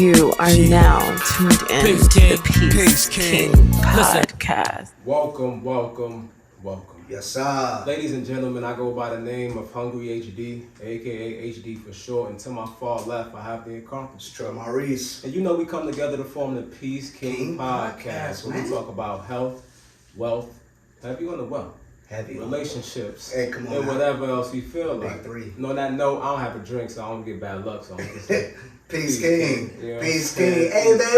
You are now tuned in to the Peace King podcast. Welcome, welcome, welcome. Yes, sir. Ladies and gentlemen, I go by the name of Hungry HD, aka HD for short. And to my far left, I have the accomplished Troy Maurice. And you know we come together to form the Peace King podcast, where we talk about health, wealth, heavy on the wealth, relationships, hey, come on and whatever else we feel Big like. three. No, that note, I don't have a drink, so I don't get bad luck. So I'm just like, Peace King. You know Peace King. Hey, man,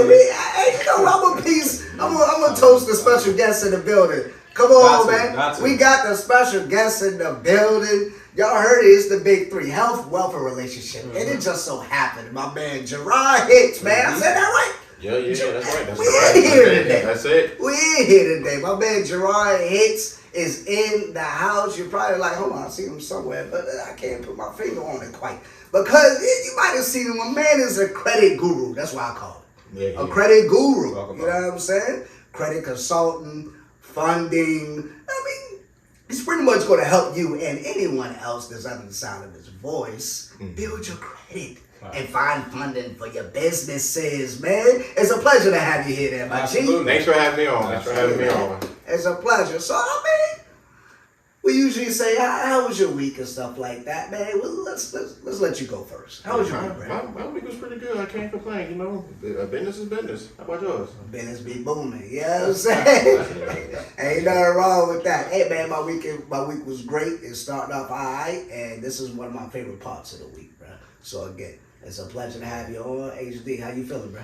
I'm a peace. I'm a toast the special guest in the building. Come on, man. We got the special guest in the building. Y'all heard it. It's the big three: health, wealth, and relationship. And it just so happened, my man Jaron Hicks, man. I said that right? Yeah, that's right. We in here today. That's it. We in here today. My man Jaron Hicks is in the house. You're probably like, hold on, I see him somewhere, but I can't put my finger on it quite. Because you might have seen him. My man is a credit guru. That's what I call it. A credit guru. You know what I'm saying? Credit consultant, funding. I mean, he's pretty much going to help you and anyone else that's under the sound of his voice build your credit and find funding for your businesses, man. It's a pleasure to have you here there, my G. Thanks for having me on. It's a pleasure. So, I mean, we usually say, how was your week and stuff like that, man? Well, let's let you go first. How was your week, man? My week was pretty good. I can't complain, you know. Business is business. How about yours? Business be booming. You know what I'm saying? Ain't nothing wrong with that. Hey, man, my week was great. It started off all right, and this is one of my favorite parts of the week, bro. So, again, it's a pleasure to have you on. HD, how you feeling, bro?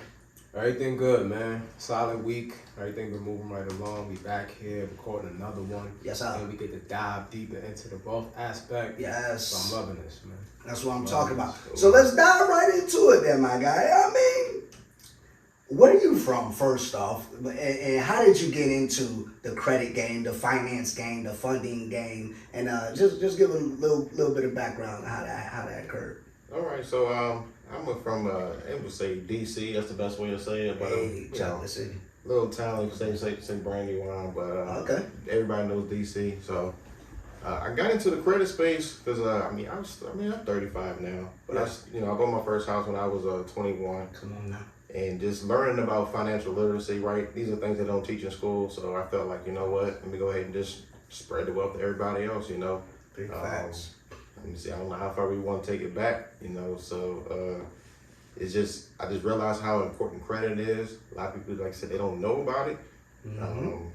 Everything good, man. Solid week. Everything been moving right along. We back here recording another one. Yes, sir. And we get to dive deeper into the wealth aspect. Yes. So I'm loving this, man. That's what I'm talking about. So let's dive right into it then, my guy. I mean, where are you from, first off? And how did you get into the credit game, the finance game, the funding game? And just give a little bit of background on how that occurred. All right, so I'm from, it would say DC, that's the best way to say it. But, Chocolate City. Little town, you could say Brandywine, but okay. Everybody knows DC. So I got into the credit space because, I'm 35 now. But I bought my first house when I was 21. Come on now. And just learning about financial literacy, right? These are things they don't teach in school. So I felt like, you know what, let me go ahead and just spread the wealth to everybody else, you know. Big facts. Let me see, I don't know how far we want to take it back, you know, so I just realized how important credit is. A lot of people, like I said, they don't know about it. When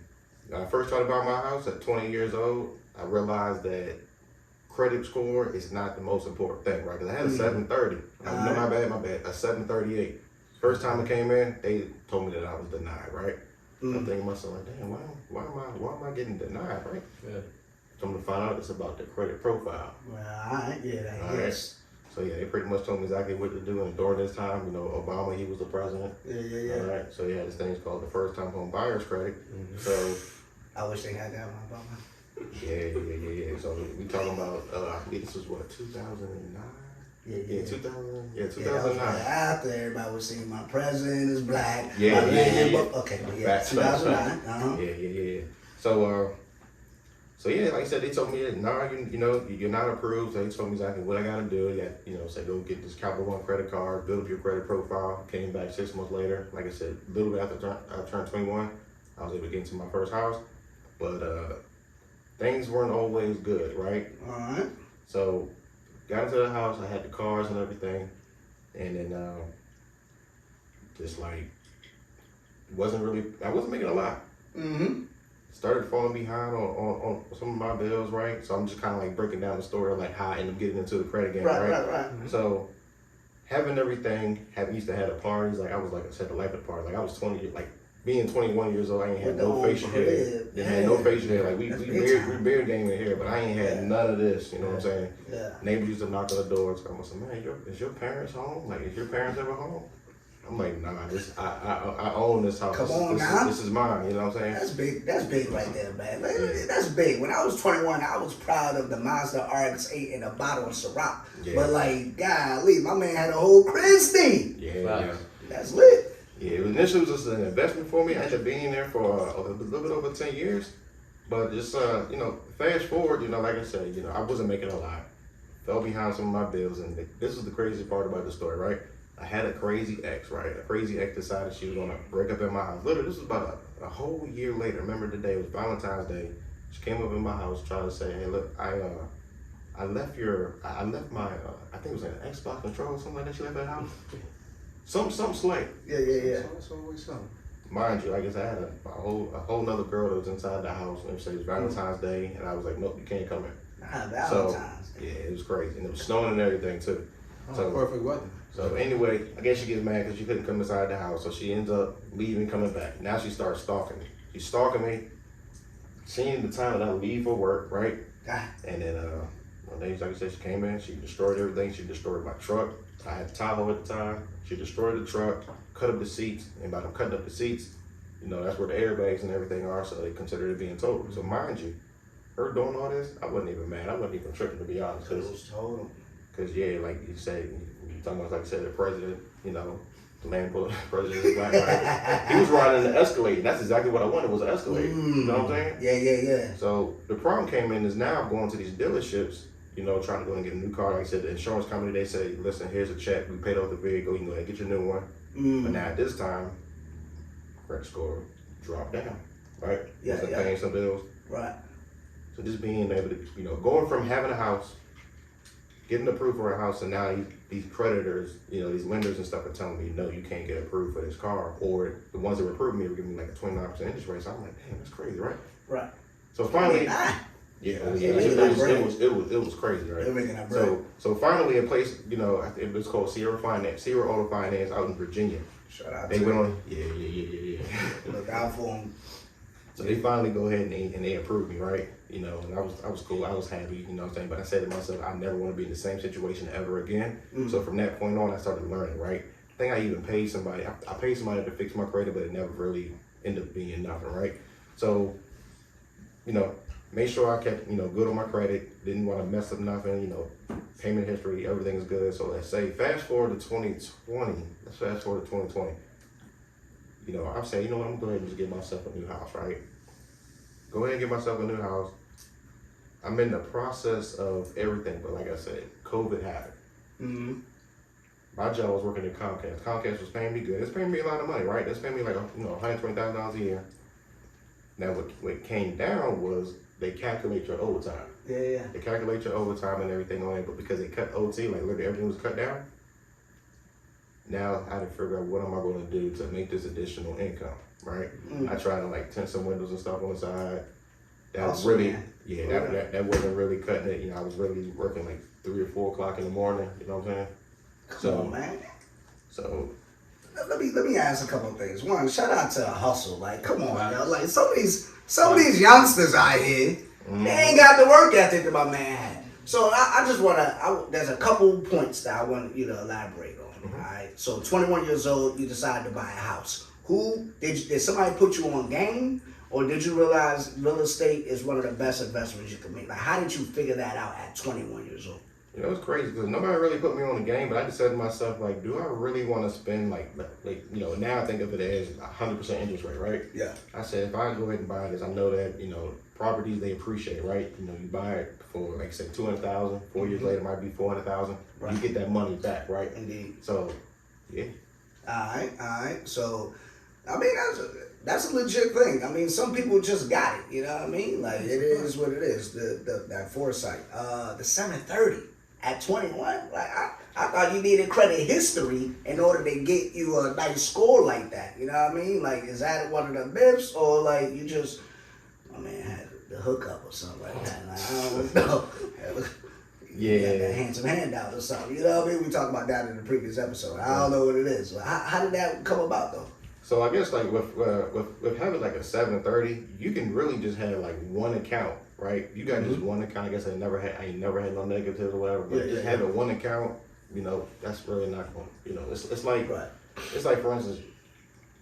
I first started buying my house at 20 years old, I realized that credit score is not the most important thing, right? Because I had a 730. My bad, a 738. First time I came in, they told me that I was denied, right? I'm thinking to myself, like, damn, why am I getting denied, right? Yeah. So I'm gonna find out it's about the credit profile. Well, I get that. Yes. So yeah, they pretty much told me exactly what to do. And during this time, you know, Obama, he was the president. Yeah. All right. So yeah, this thing's called the first time home buyer's credit. So I wish they had that one, Obama. Yeah. So we talking about I think this was what, 2009? Yeah, 2009. After everybody was saying my president is black. Yeah. Okay, 2009. Yeah. So yeah, like I said, they told me that you're not approved. So they told me exactly what I gotta do. You got, say go get this Capital One credit card, build up your credit profile. Came back 6 months later. Like I said, a little bit after I turned 21, I was able to get into my first house. But things weren't always good, right? All right. So got into the house. I had the cars and everything, and then just like I wasn't making a lot. Started falling behind on some of my bills, right? So I'm just kind of like breaking down the story of like how I ended up getting into the credit game, right? So having everything, used to have the parties, like I was, like I said, the life of the party. Like I was 20, like being 21 years old, I ain't had no facial hair. Had no facial hair. Like we beard game in here, but I ain't had none of this. You know what I'm saying? Yeah. Neighbors used to knock on the doors. I'm like, man, is your parents home? Like, is your parents ever home? I'm like, nah, I own this house. Come on now. This is mine, you know what I'm saying? That's big. That's big right there, man. That's big. When I was 21, I was proud of the Mazda RX-8 and a bottle of Ciroc. Yeah. But like, golly, my man had a whole Christie. Yeah. That's lit. Yeah, initially it was just an investment for me. I ended up being there for a little bit over 10 years. But just, fast forward, like I said, I wasn't making a lot. Fell behind some of my bills. And this is the crazy part about the story, right? I had a crazy ex, right? A crazy ex decided she was gonna break up in my house. Literally, this was about a whole year later. Remember the day, it was Valentine's Day. She came up in my house trying to say, hey, look, I left my, I think it was an Xbox controller or something like that she left at the house. Something slight. Yeah. That's always something. Mind you, I guess I had a whole nother girl that was inside the house, and it was Valentine's Day, and I was like, nope, you can't come in. Valentine's Day. Yeah, it was crazy, and it was snowing and everything too. So perfect weather. So anyway, I guess she gets mad because she couldn't come inside the house, so she ends up leaving, coming back. Now she starts stalking me. She's stalking me, seeing the time that I leave for work, right? And then one day, like I said, she came in, she destroyed everything. She destroyed my truck. I had Tahoe at the time. She destroyed the truck, cut up the seats, and by them cutting up the seats, you know, that's where the airbags and everything are, so they consider it being totaled. So mind you, her doing all this, I wasn't even mad. I wasn't even tripping, to be honest. Because yeah, like you said, you talking about, like I said, the president, you know, the land president is black, right? He was riding the Escalade, and that's exactly what I wanted, was an Escalade. You know what I'm saying? Yeah. So the problem came in is now I'm going to these dealerships, you know, trying to go and get a new car. Like I said, the insurance company, they say, listen, here's a check. We paid off the vehicle. You can go ahead and get your new one. But now at this time, credit score dropped down, right? Paying some bills. Right. So just being able to, you know, going from having a house, getting approved for a house, and now these creditors, you know, these lenders and stuff are telling me, no, you can't get approved for this car. Or the ones that were approving me were giving me like a 29% interest rate. So I'm like, damn, that's crazy, right? Right. So finally, it was crazy, right? So finally, a place, you know, it was called Sierra Auto Finance out in Virginia. Shout out they to went them. on, yeah. Look out for them. So they finally go ahead and they approved me, right? You know, and I was cool, I was happy, you know what I'm saying? But I said to myself, I never want to be in the same situation ever again. So from that point on, I started learning, right? I think I even paid somebody, I paid somebody to fix my credit, but it never really ended up being nothing, right? So, you know, made sure I kept, you know, good on my credit, didn't want to mess up nothing, you know, payment history, everything is good. So let's say, fast forward to 2020, let's fast forward to 2020. You know, I'm saying, you know what, I'm going to go ahead and just get myself a new house, right? Go ahead and get myself a new house. I'm in the process of everything, but like I said, COVID happened. My job was working at Comcast. Comcast was paying me good. It's paying me a lot of money, right? It's paying me like, you know, $120,000 a year. Now, what came down was they calculate your overtime. Yeah. They calculate your overtime and everything on it, but because they cut OT, like literally everything was cut down. Now I had to figure out what am I going to do to make this additional income, right? I tried to like tint some windows and stuff on the side. That was really, that wasn't really cutting it. You know, I was really working like 3 or 4 o'clock in the morning. You know what I'm saying? Come on, man. So let me ask a couple of things. One, shout out to Hustle. Like, come on, yo. Like some of these youngsters out here, they ain't got the work ethic that my man had. So I just wanna. There's a couple points that I want you to elaborate on. All right. So 21 years old, you decided to buy a house. Who did somebody put you on game, or did you realize real estate is one of the best investments you can make? Like, how did you figure that out at 21 years old? You know, it's crazy because nobody really put me on the game, but I just said to myself, like, do I really want to spend, like, you know, now I think of it as 100% interest rate, right? Yeah. I said, if I go ahead and buy this, I know that, you know, properties, they appreciate, right? You know, you buy it for, like, say, $200,000, 4 years later, it might be $400,000. Right. You get that money back, right? Indeed. So, yeah. All right. So, I mean, that's a legit thing. I mean, some people just got it, you know what I mean? Like, it is what it is, that foresight. The 730. At 21, like I thought you needed credit history in order to get you a nice score like that. You know what I mean? Like, is that one of the myths, or like you just, my man had the hookup or something like that? Like, I don't know. Yeah, got that handsome handout or something. You know what I mean? We talked about that in the previous episode. I don't know what it is. How did that come about though? So I guess like with having like a 730, you can really just have like one account. Right, you got just one account. I guess I ain't never had no negatives or whatever. But just having one account, you know, that's really not going. You know, it's like it's like, for instance,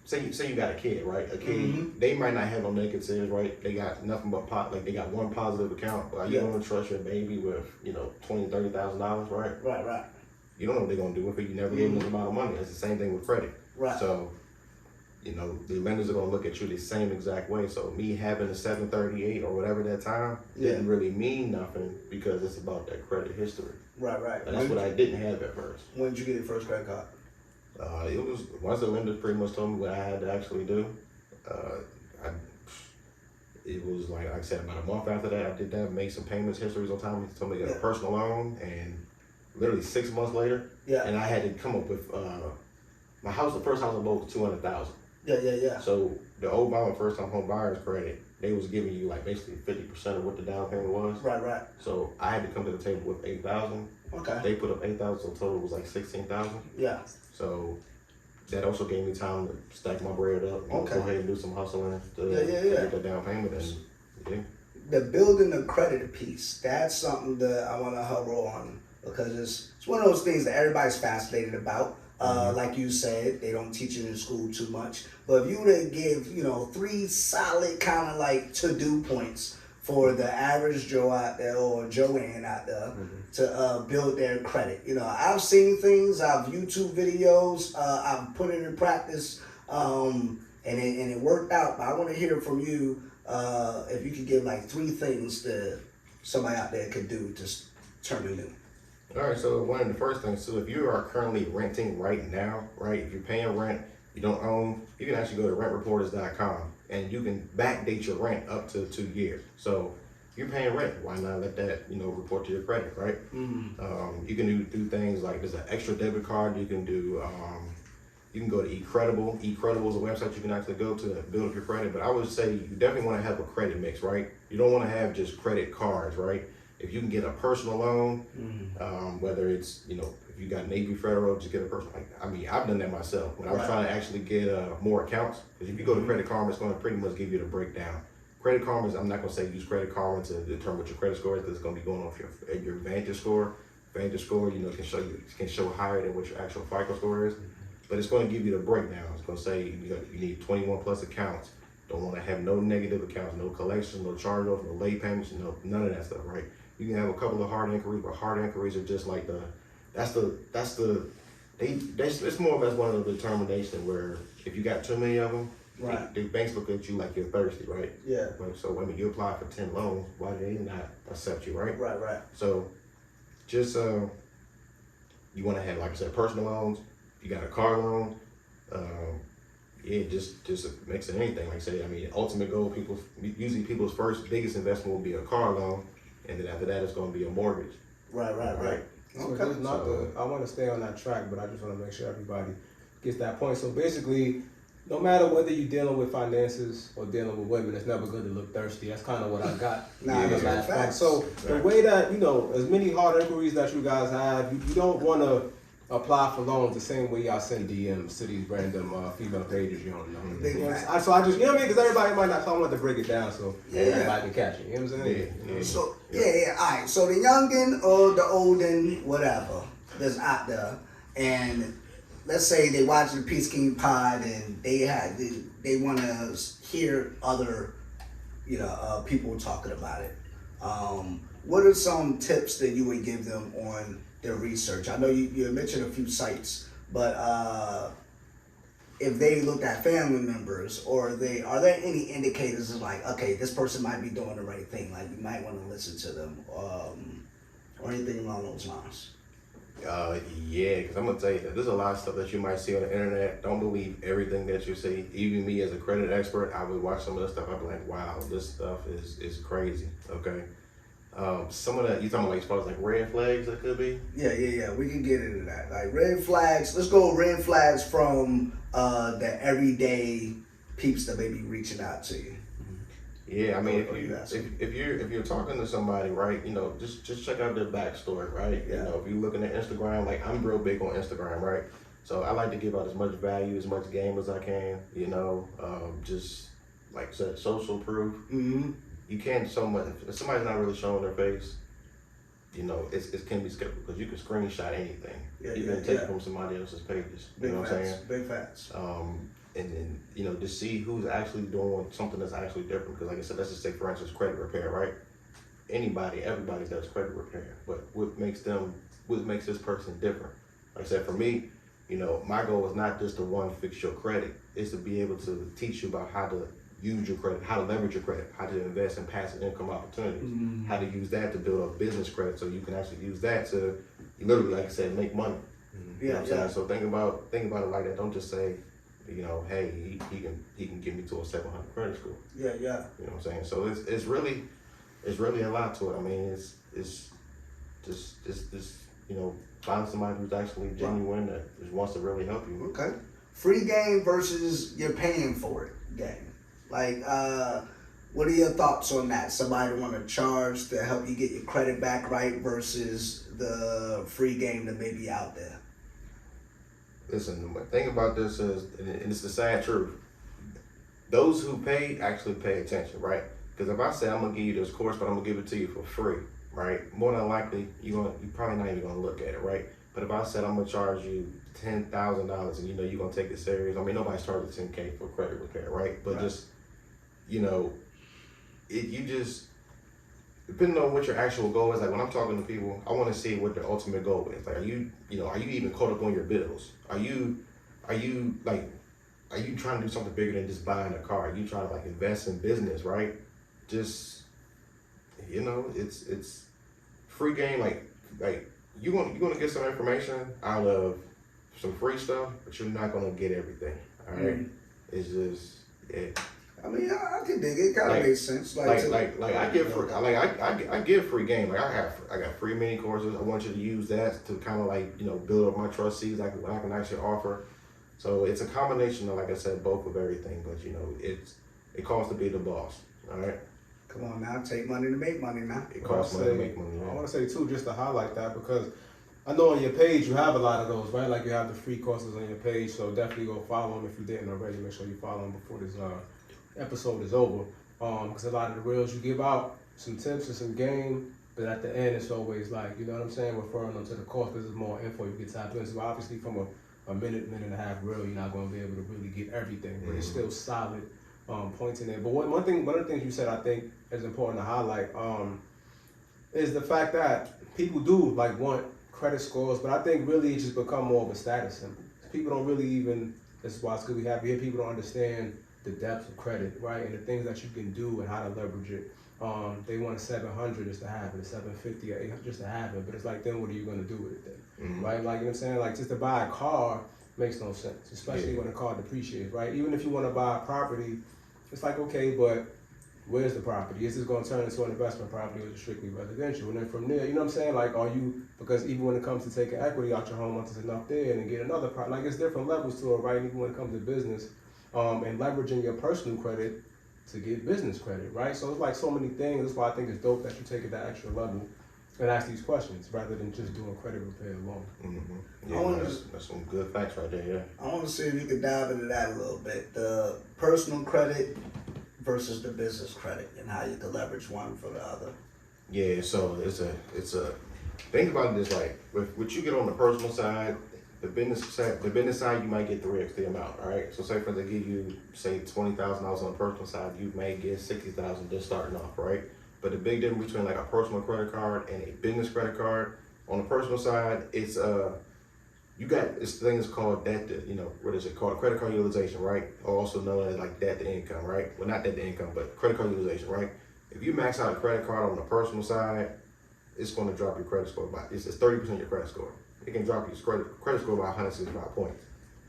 say you got a kid, right? A kid, they might not have no negatives, right? They got nothing but they got one positive account. But you don't want to trust your baby with, you know, $20,000-$30,000, right? Right. You don't know what they're gonna do with it. You never gave them this amount of money. It's the same thing with credit. Right. So, you know, the lenders are going to look at you the same exact way. So me having a 738 or whatever that time didn't really mean nothing because it's about that credit history. Right. And that's what I didn't have at first. When did you get your first credit card? It was once the lender pretty much told me what I had to actually do. It was like I said, about a month after that, I did that, made some payments histories on time. He told me to get a personal loan, and literally 6 months later, and I had to come up with my house. The first house I bought was $200,000. Yeah. So the Obama first time home buyers credit, they was giving you like basically 50% of what the down payment was. Right. So I had to come to the table with $8,000. Okay. They put up $8,000, so total was like $16,000. Yeah. So that also gave me time to stack my bread up. Go ahead and do some hustling to get that down payment. And the building the credit piece, that's something that I want to hover on, because it's one of those things that everybody's fascinated about. Like you said, they don't teach it in school too much. But if you were to give, 3 solid kind of like to-do points for the average Joe out there or Joanne out there to build their credit. I've seen things, I've YouTube videos, I've put it in practice, and it worked out. But I want to hear from you if you could give like 3 things that somebody out there could do to turn it in. All right, so one of the first things, so if you are currently renting right now, right, if you're paying rent, you don't own, you can actually go to rentreporters.com and you can backdate your rent up to 2 years. So if you're paying rent, why not let that, report to your credit, right? You can do things like there's an extra debit card. You can do, you can go to eCredible. eCredible is a website you can actually go to build up your credit. But I would say you definitely want to have a credit mix, right? You don't want to have just credit cards, right? If you can get a personal loan, whether it's, if you got Navy Federal, just get a personal. I've done that myself when I was trying to actually get more accounts. Because if you go to Credit Karma, it's going to pretty much give you the breakdown. Credit Karma is, I'm not going to say use Credit Karma to determine what your credit score is, because it's going to be going off your Vantage score. Vantage score, can show higher than what your actual FICO score is. But it's going to give you the breakdown. It's going to say you need 21 plus accounts. Don't want to have no negative accounts, no collections, no charge-offs, no late payments, none of that stuff, right? You can have a couple of hard inquiries, but hard inquiries are just like it's more or less one of the determination where if you got too many of them, the banks look at you like you're thirsty, right? Yeah. So you apply for 10 loans, why do they not accept you, right? Right. So just you want to have, like I said, personal loans. If you got a car loan, just a mix of anything. Like I say, ultimate goal, usually people's first biggest investment will be a car loan. And then after that, it's going to be a mortgage. Right. So I want to stay on that track, but I just want to make sure everybody gets that point. So basically, no matter whether you're dealing with finances or dealing with women, it's never good to look thirsty. That's kind of what I got. So the way that, as many hard inquiries that you guys have, you don't want to apply for loans the same way y'all send DMs to these random female pages you don't know. So I just, because everybody might not, so I want to break it down so everybody can catch it. You know what I'm saying? So, all right. So the youngin' or the oldin', whatever, that's out there, and let's say they watch the Peace King pod and they want to hear other, people talking about it. What are some tips that you would give them on their research? I know you mentioned a few sites, but if they looked at family members, or are there any indicators of like, okay, this person might be doing the right thing, like you might want to listen to them, or anything along those lines? Because I'm gonna tell you that there's a lot of stuff that you might see on the internet. Don't believe everything that you see. Even me as a credit expert, I would watch some of the stuff. I'd be like, wow, this stuff is crazy. Okay. Some of that, you talking about as far as like red flags that could be? Yeah. We can get into that. Like red flags. Let's go red flags from the everyday peeps that may be reaching out to you. Yeah, if you're talking to somebody, right, just check out their backstory, right? Yeah. If you're looking at Instagram, like I'm real big on Instagram, right? So I like to give out as much value, as much game as I can, just like I said, social proof. You can't so much, if somebody's not really showing their face, it can be skeptical because you can screenshot anything. You can take it from somebody else's pages. You know what I'm saying? Big facts. And then, just see who's actually doing something that's actually different. Because like I said, let's just say, for instance, credit repair, right? Everybody does credit repair. But what makes this person different? Like I said, for me, my goal is not just to fix your credit. It's to be able to teach you about how to use your credit, how to leverage your credit, how to invest in passive income opportunities, how to use that to build up business credit so you can actually use that to literally, like I said, make money. You know what I'm saying? So think about it like that. Don't just say, you know, hey, he can get me to a 700 credit score. Yeah. You know what I'm saying? So it's really a lot to it. I mean, it's just you know, find somebody who's actually genuine that just wants to really help you. Okay. Free game versus you're paying for it game. Like, what are your thoughts on that? Somebody want to charge to help you get your credit back right versus the free game that may be out there? Listen, the thing about this is, and it's the sad truth, those who pay actually pay attention, right? Because if I say I'm gonna give you this course, but I'm gonna give it to you for free, right? More than likely, you're probably not even gonna look at it, right? But if I said I'm gonna charge you $10,000 and you know you're gonna take it serious, I mean nobody's charging $10K for credit repair, right? But just, you know, depending on what your actual goal is, like when I'm talking to people, I want to see what their ultimate goal is. Like, are you even caught up on your bills? Are you trying to do something bigger than just buying a car? Are you trying to like invest in business, right? Just, you know, it's free game. Like you're gonna get some information out of some free stuff, but you're not gonna get everything. All right, It's just I mean, I can dig it. It kind of makes sense. I give free game. Like I got free mini courses. I want you to use that to kind of like, you know, build up my trust, see like what I can actually offer. So it's a combination of, like I said, both of everything. But you know, it costs to be the boss. All right. Come on now, take money to make money now. It costs money to make money. I want to say too, just to highlight that, because I know on your page you have a lot of those, right? Like you have the free courses on your page, so definitely go follow them if you didn't already. Make sure you follow them before this episode is over, because a lot of the reels you give out some tips and some game, but at the end it's always like, you know what I'm saying, referring them to the course because there's more info you can tap in. So obviously from a minute and a half reel, you're not going to be able to really get everything, but it's still solid points in there. But one of the things you said I think is important to highlight is the fact that people do like want credit scores, but I think really it's just become more of a status symbol. People don't really even, this is why it's good we have here, people don't understand the depth of credit, right, and the things that you can do and how to leverage it. They want a 700 just to have it, a 750 or 800 just to have it, but it's like, then what are you going to do with it then, right? Like, you know what I'm saying? Like, just to buy a car makes no sense, especially when the car depreciates, right? Even if you want to buy a property, it's like, okay, but where's the property? Is this going to turn into an investment property or is it strictly residential? And then from there, you know what I'm saying? Like, because even when it comes to taking equity out your home, once it's enough there and then get another property, like, it's different levels to it, right? Even when it comes to business. And leveraging your personal credit to get business credit, right? So it's like so many things. That's why I think it's dope that you take it that extra level and ask these questions rather than just doing credit repair alone. Yeah, that's some good facts right there. Yeah. I want to see if you could dive into that a little bit. The personal credit versus the business credit and how you can leverage one for the other. Yeah, so it's a think about it this like with what you get on the personal side. The business side, you might get 3x the amount, all right? So say for they give you, say, $20,000 on the personal side, you may get $60,000 just starting off, right? But the big difference between like a personal credit card and a business credit card, on the personal side, it's you got this thing is called debt to, you know, what is it called? Credit card utilization, right? Or also known as like debt to income, right? Well, not debt to income, but credit card utilization, right? If you max out a credit card on the personal side, it's going to drop your credit score by, it's 30% of your credit score. It can drop your credit score by 165 points.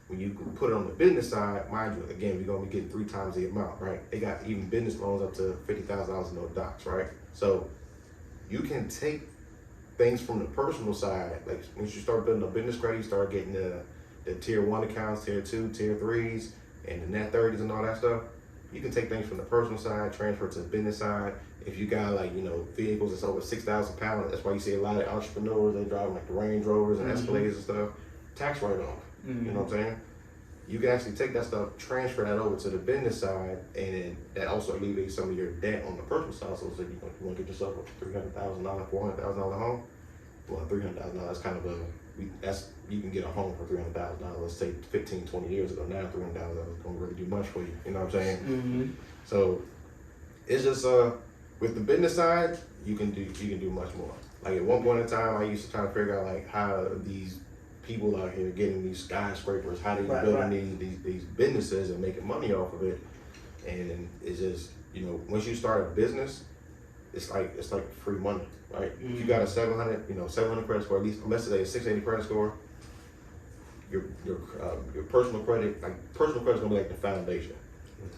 When you put it on the business side, mind you, again, we're going to be getting 3 times the amount, right? They got even business loans up to $50,000 no docs, right? So you can take things from the personal side, like once you start building a business credit, you start getting the tier 1 accounts, tier 2, tier 3s, and the net 30s and all that stuff. You can take things from the personal side, transfer to the business side. If you got like, you know, vehicles that's over 6,000 pounds, that's why you see a lot of entrepreneurs, they drive like the Range Rovers and Escalades and stuff, tax write-off, you know what I'm saying? You can actually take that stuff, transfer that over to the business side, and that also alleviates some of your debt on the personal side. So if you want to get yourself a $300,000, $400,000 home, well, $300,000 is kind of you can get a home for $300,000, let's say 15, 20 years ago. Now $300,000 don't really do much for you, you know what I'm saying? So it's just, with the business side, you can do much more. Like at one point in time, I used to try to figure out like how these people out here getting these skyscrapers, how they building these businesses and making money off of it. And it's just, you know, once you start a business, it's like free money, right? If you got a 700 credit score, at least let's say a 680 credit score, your personal credit. Like personal credit is gonna be like the foundation.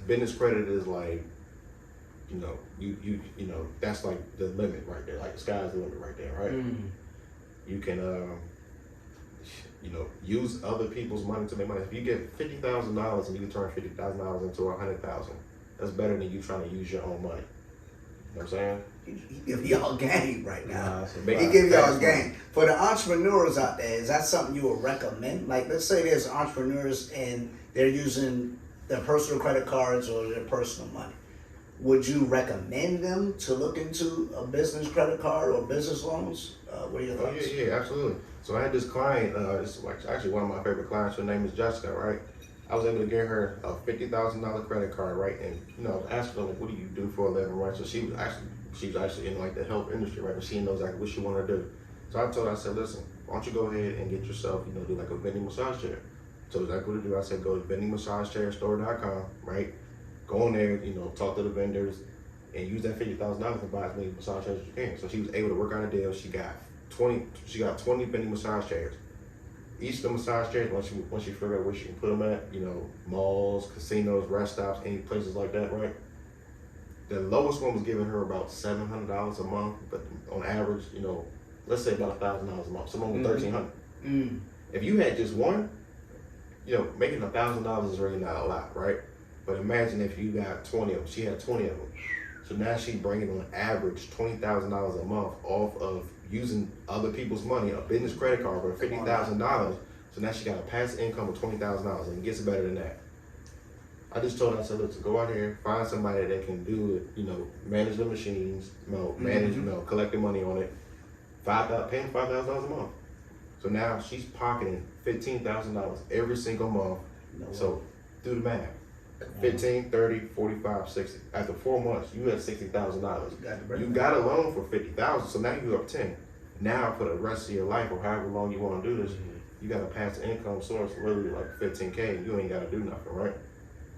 Business credit is like, you know, you know, that's like the limit right there. Like the sky's the limit right there, right? You can you know, use other people's money to make money. If you get $50,000 and you can turn $50,000 into $100,000, that's better than you trying to use your own money. You know what I'm saying? He give y'all game right now. Nah, He give y'all game. For the entrepreneurs out there, is that something you would recommend? Like, let's say there's entrepreneurs and they're using their personal credit cards or their personal money. Would you recommend them to look into a business credit card or business loans? What are your thoughts? Oh, yeah, absolutely. So I had this client, this is like actually one of my favorite clients. Her name is Jessica, right? I was able to get her a $50,000 credit card, right? And, you know, I was asking her, like, what do you do for a living, right? So she's actually in like the health industry, right? And she knows exactly what she want to do. So I told her, I said, listen, why don't you go ahead and get yourself, you know, do like a vending massage chair. So exactly what to do. I said, go to vendingmassagechairstore.com, right? Go on there, you know, talk to the vendors and use that $50,000 and buy as many massage chairs as you can. So she was able to work out a deal. She got 20 vending massage chairs. Each of the massage chairs, once she figured out where she can put them at, you know, malls, casinos, rest stops, any places like that, right? The lowest one was giving her about $700 a month, but on average, you know, let's say about $1,000 a month. Someone with $1,300. If you had just one, you know, making $1,000 is really not a lot, right? But imagine if you got 20 of them. She had 20 of them. So now she's bringing on average $20,000 a month off of using other people's money, a business credit card for $50,000. So now she got a passive income of $20,000, and it gets better than that. I just told her, I said, look, go out here, find somebody that can do it, you know, manage the machines, you know, manage, you know, collect the money on it, pay them $5,000 a month. So now she's pocketing $15,000 every single month. So do the math. 15, 30, 45, 60. After 4 months, you had $60,000. You got a loan for $50,000, so now you're up 10. Now for the rest of your life, or however long you want to do this, you got a passive income source, literally like $15K. You ain't got to do nothing, right?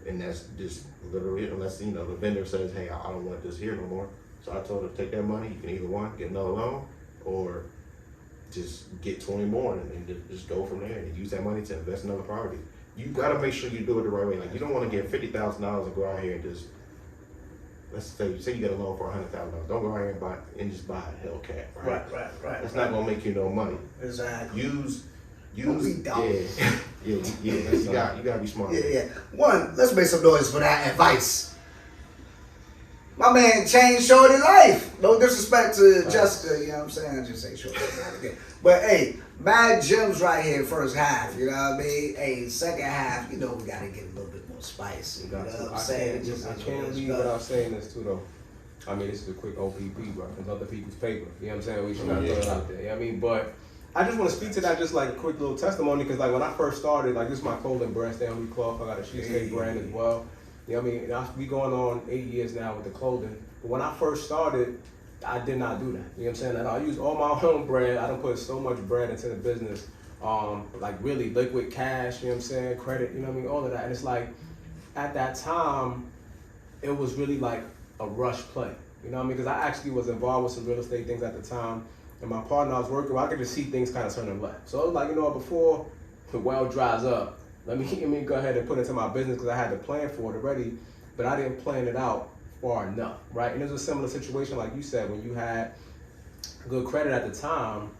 And that's just literally, unless, you know, the vendor says, hey, I don't want this here no more. So I told her, take that money. You can either get another loan, or just get 20 more and just go from there and use that money to invest in other properties. You gotta make sure you do it the right way. Like, you don't want to get $50,000 and go out here and just, let's say you get a loan for $100,000. Don't go out here and just buy a Hellcat, right? Right. It's not gonna make you no money. Exactly. Use. Don't be dumb. Yeah. You gotta be smart. Yeah. One, let's make some noise for that advice. My man changed shorty life. No disrespect to Jessica, you know what I'm saying? I just say shorty life. But hey, mad gems right here first half, you know what I mean? Hey, second half, you know, we gotta get a little bit more spice. You know what I'm saying? I can't leave without saying this too, though. I mean, this is a quick OPP, bro. It's other people's paper. You know what I'm saying? We should not throw it out there. You know what I mean? But I just want to speak to that, just like a quick little testimony, because like when I first started, like this is my clothing brand, Stanley Cloth. I got a cheesecake brand as well. You know what I mean? We going on 8 years now with the clothing. But when I first started, I did not do that. You know what I'm saying? I use all my own bread. I don't put so much bread into the business. Like really liquid cash, you know what I'm saying? Credit, you know what I mean? All of that. And it's like, at that time, it was really like a rush play. You know what I mean? Because I actually was involved with some real estate things at the time. And my partner I was working with, I could just see things kind of turning left. So it was like, you know, before the well dries up, let me go ahead and put it into my business, because I had the plan for it already, but I didn't plan it out far enough, right? And it was a similar situation like you said, when you had good credit at the time,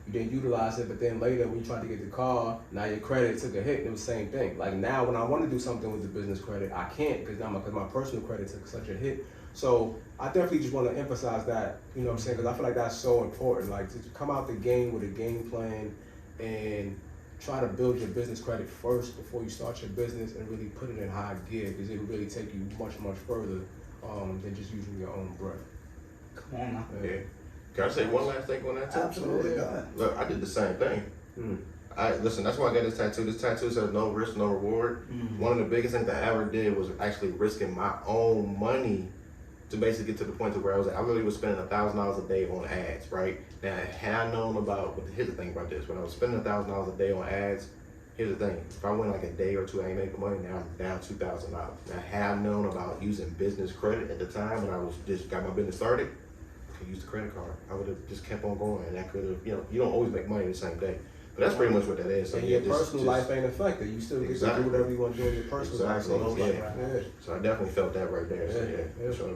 you didn't utilize it, but then later when you tried to get the car, now your credit took a hit, and it was the same thing. Like now when I want to do something with the business credit, I can't, because my personal credit took such a hit. So I definitely just want to emphasize that, you know what I'm saying, because I feel like that's so important, like to come out the game with a game plan and try to build your business credit first before you start your business, and really put it in high gear, because it will really take you much further than just using your own bread. Come on now. Yeah. Can I say one last thing on that too? Absolutely. Look, I did the same thing. Listen, that's why I got this tattoo. This tattoo says no risk, no reward. One of the biggest things that I ever did was actually risking my own money to basically get to the point to where I was at. I really was spending $1,000 a day on ads, right? Now, had I known about, here's the thing about this, when I was spending $1,000 a day on ads, here's the thing, if I went like a day or two, I ain't making money, now I'm down $2,000. Now, had I known about using business credit at the time when I was just got my business started, I could use the credit card. I would have just kept on going, and that could have, you know, you don't always make money the same day. But that's pretty much what that is. So and your personal life ain't affected. You still get to do whatever you want to do in your personal life. So, So I definitely felt that right there. So yeah, for sure.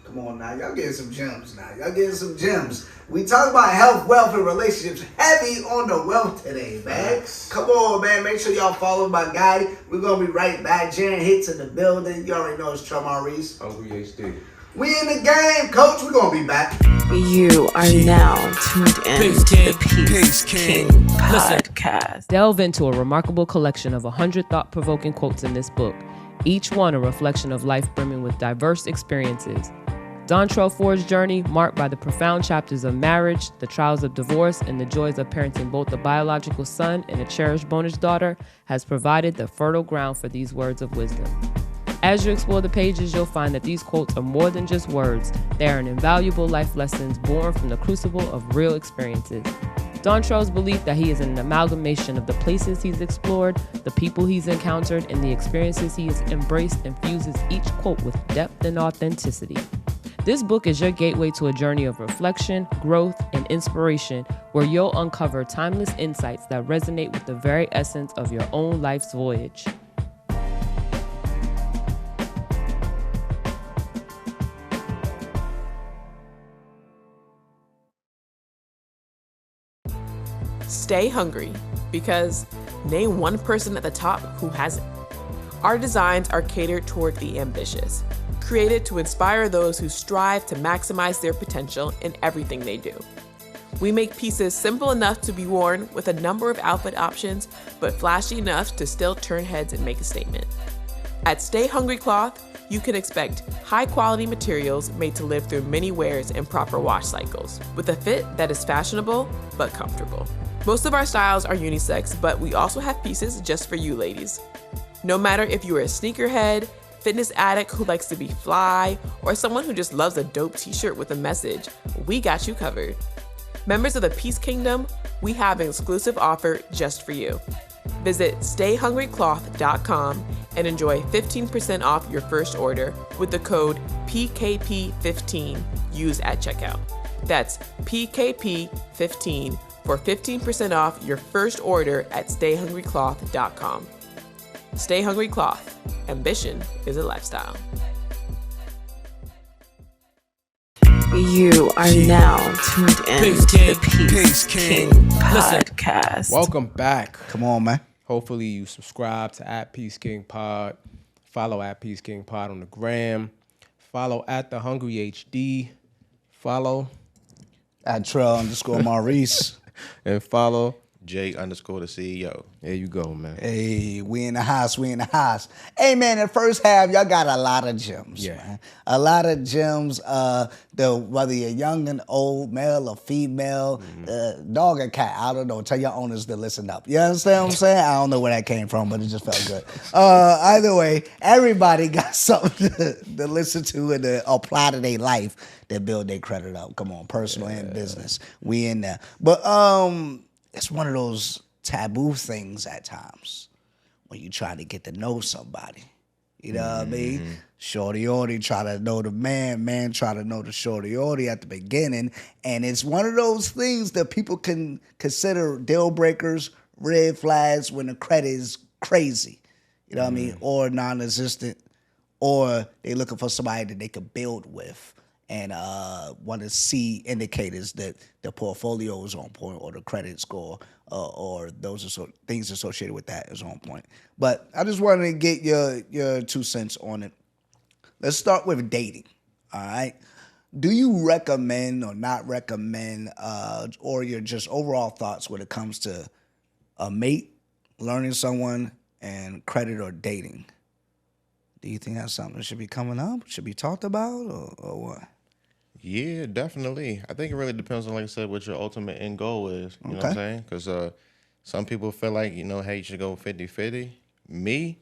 Come on now, y'all getting some gems now. Y'all getting some gems. We talk about health, wealth, and relationships. Heavy on the wealth today, man. Come on, man. Make sure y'all follow my guy. We're going to be right back. Jaron Hicks in the building. You already know it's Jaron Hicks. Hungry HD. We in the game, Coach. We're going to be back. You are now tuned in to the Peace King podcast. Delve into a remarkable collection of 100 thought-provoking quotes in this book, each one a reflection of life brimming with diverse experiences. Dontrell Ford's journey, marked by the profound chapters of marriage, the trials of divorce, and the joys of parenting both a biological son and a cherished bonus daughter, has provided the fertile ground for these words of wisdom. As you explore the pages, you'll find that these quotes are more than just words. They are an invaluable life lessons born from the crucible of real experiences. Dontrell's belief that he is an amalgamation of the places he's explored, the people he's encountered, and the experiences he has embraced infuses each quote with depth and authenticity. This book is your gateway to a journey of reflection, growth, and inspiration where you'll uncover timeless insights that resonate with the very essence of your own life's voyage. Stay hungry, because name one person at the top who hasn't. Our designs are catered toward the ambitious, created to inspire those who strive to maximize their potential in everything they do. We make pieces simple enough to be worn with a number of outfit options, but flashy enough to still turn heads and make a statement. At Stay Hungry Cloth, you can expect high-quality materials made to live through many wears and proper wash cycles, with a fit that is fashionable but comfortable. Most of our styles are unisex, but we also have pieces just for you ladies. No matter if you're a sneakerhead, fitness addict who likes to be fly, or someone who just loves a dope t-shirt with a message, we got you covered. Members of the Peace Kingdom, we have an exclusive offer just for you. Visit stayhungrycloth.com and enjoy 15% off your first order with the code PKP15 used at checkout. That's PKP15 for 15% off your first order at stayhungrycloth.com. Stay Hungry Cloth. Ambition is a lifestyle. You are now tuned in to the Peace King podcast. Welcome back. Come on, man. Hopefully you subscribe to @PeaceKingPod. Follow @PeaceKingPod on the gram. Follow @TheHungryHD. Follow @Trell_Maurice. and follow J_the CEO. There you go, man. Hey, we in the house. Hey, man, in the first half, y'all got a lot of gems, man. A lot of gems. Whether you're young and old, male or female, dog or cat, I don't know. Tell your owners to listen up. You understand what I'm saying? I don't know where that came from, but it just felt good. Either way, everybody got something to listen to and to apply to their life that build their credit up. Come on, personal and business. We in there. But it's one of those taboo things at times when you try to get to know somebody. You know what I mean? Shorty orty try to know the man try to know the shorty orty at the beginning. And it's one of those things that people can consider deal breakers, red flags when the credit is crazy. You know what I mean? Or non-existent. Or they looking for somebody that they could build with. And want to see indicators that the portfolio is on point or the credit score or those things associated with that is on point. But I just wanted to get your 2 cents on it. Let's start with dating, all right? Do you recommend or not recommend or your just overall thoughts when it comes to a mate, learning someone, and credit or dating? Do you think that's something that should be coming up, should be talked about, or what? Yeah, definitely. I think it really depends on, like I said, what your ultimate end goal is. You know what I'm saying? Because some people feel like, hey, you should go 50-50. Me,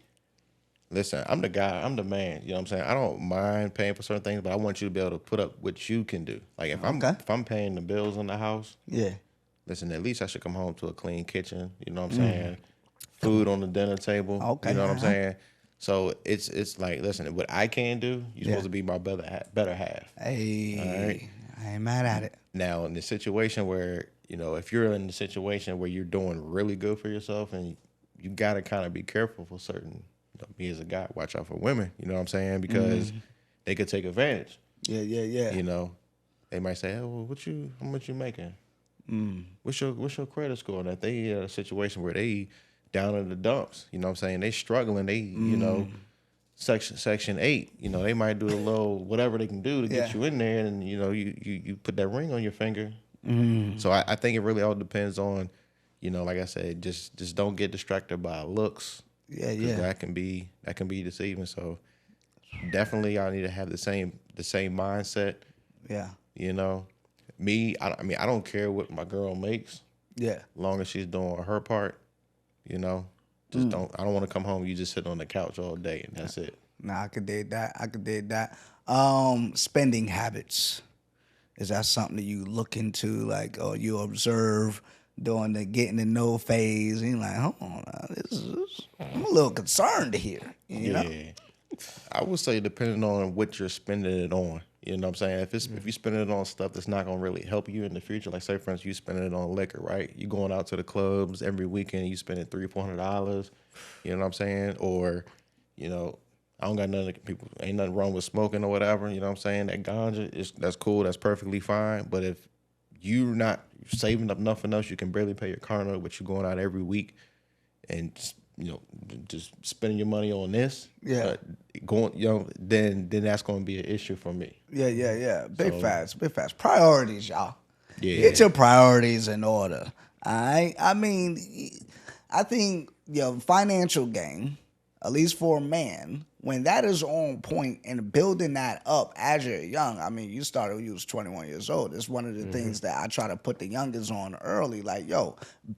listen, I'm the guy. I'm the man. You know what I'm saying? I don't mind paying for certain things, but I want you to be able to put up what you can do. Like if I'm paying the bills in the house, listen, at least I should come home to a clean kitchen. You know what I'm saying? Food on the dinner table. You know what I'm saying? So it's like, listen, what I can do, you're supposed to be my better half. Hey, all right? I ain't mad at it. Now, in the situation where, you know, if you're in a situation where you're doing really good for yourself, and you got to kind of be careful for certain, you know, me as a guy, watch out for women, you know what I'm saying? Because they could take advantage. Yeah. You know, they might say, oh, well, how much you making? What's your credit score? That they in a situation where they down in the dumps, you know what I'm saying? They struggling, they, you know, Section 8, you know, they might do a little whatever they can do to get you in there, and you know, you put that ring on your finger. So I think it really all depends on, you know, like I said, just don't get distracted by looks. Yeah. That can be deceiving. So definitely y'all need to have the same mindset. Yeah. You know, I don't care what my girl makes. Yeah. As long as she's doing her part, you know. I don't want to come home, you just sit on the couch all day and that's it. Nah, I could dig that. Spending habits. Is that something that you look into, like, or you observe during the getting to know phase? And you're like, hold on, I'm a little concerned here. You know? I would say depending on what you're spending it on. You know what I'm saying? If you're spending it on stuff that's not gonna really help you in the future, like say for instance you spending it on liquor, right? You going out to the clubs every weekend, you spending $300-$400, you know what I'm saying? Or, you know, I don't got nothing, people ain't nothing wrong with smoking or whatever, you know what I'm saying? That ganja that's cool, that's perfectly fine. But if you're not saving up nothing else, you can barely pay your car note, but you're going out every week and you know, just spending your money on this, going, you know, then that's going to be an issue for me. Yeah. Big facts. Priorities, y'all. Yeah. Get your priorities in order. All right. I mean, I think financial gain, at least for a man, when that is on point and building that up as you're young. I mean, you started when you was 21 years old. It's one of the things that I try to put the youngest on early. Like,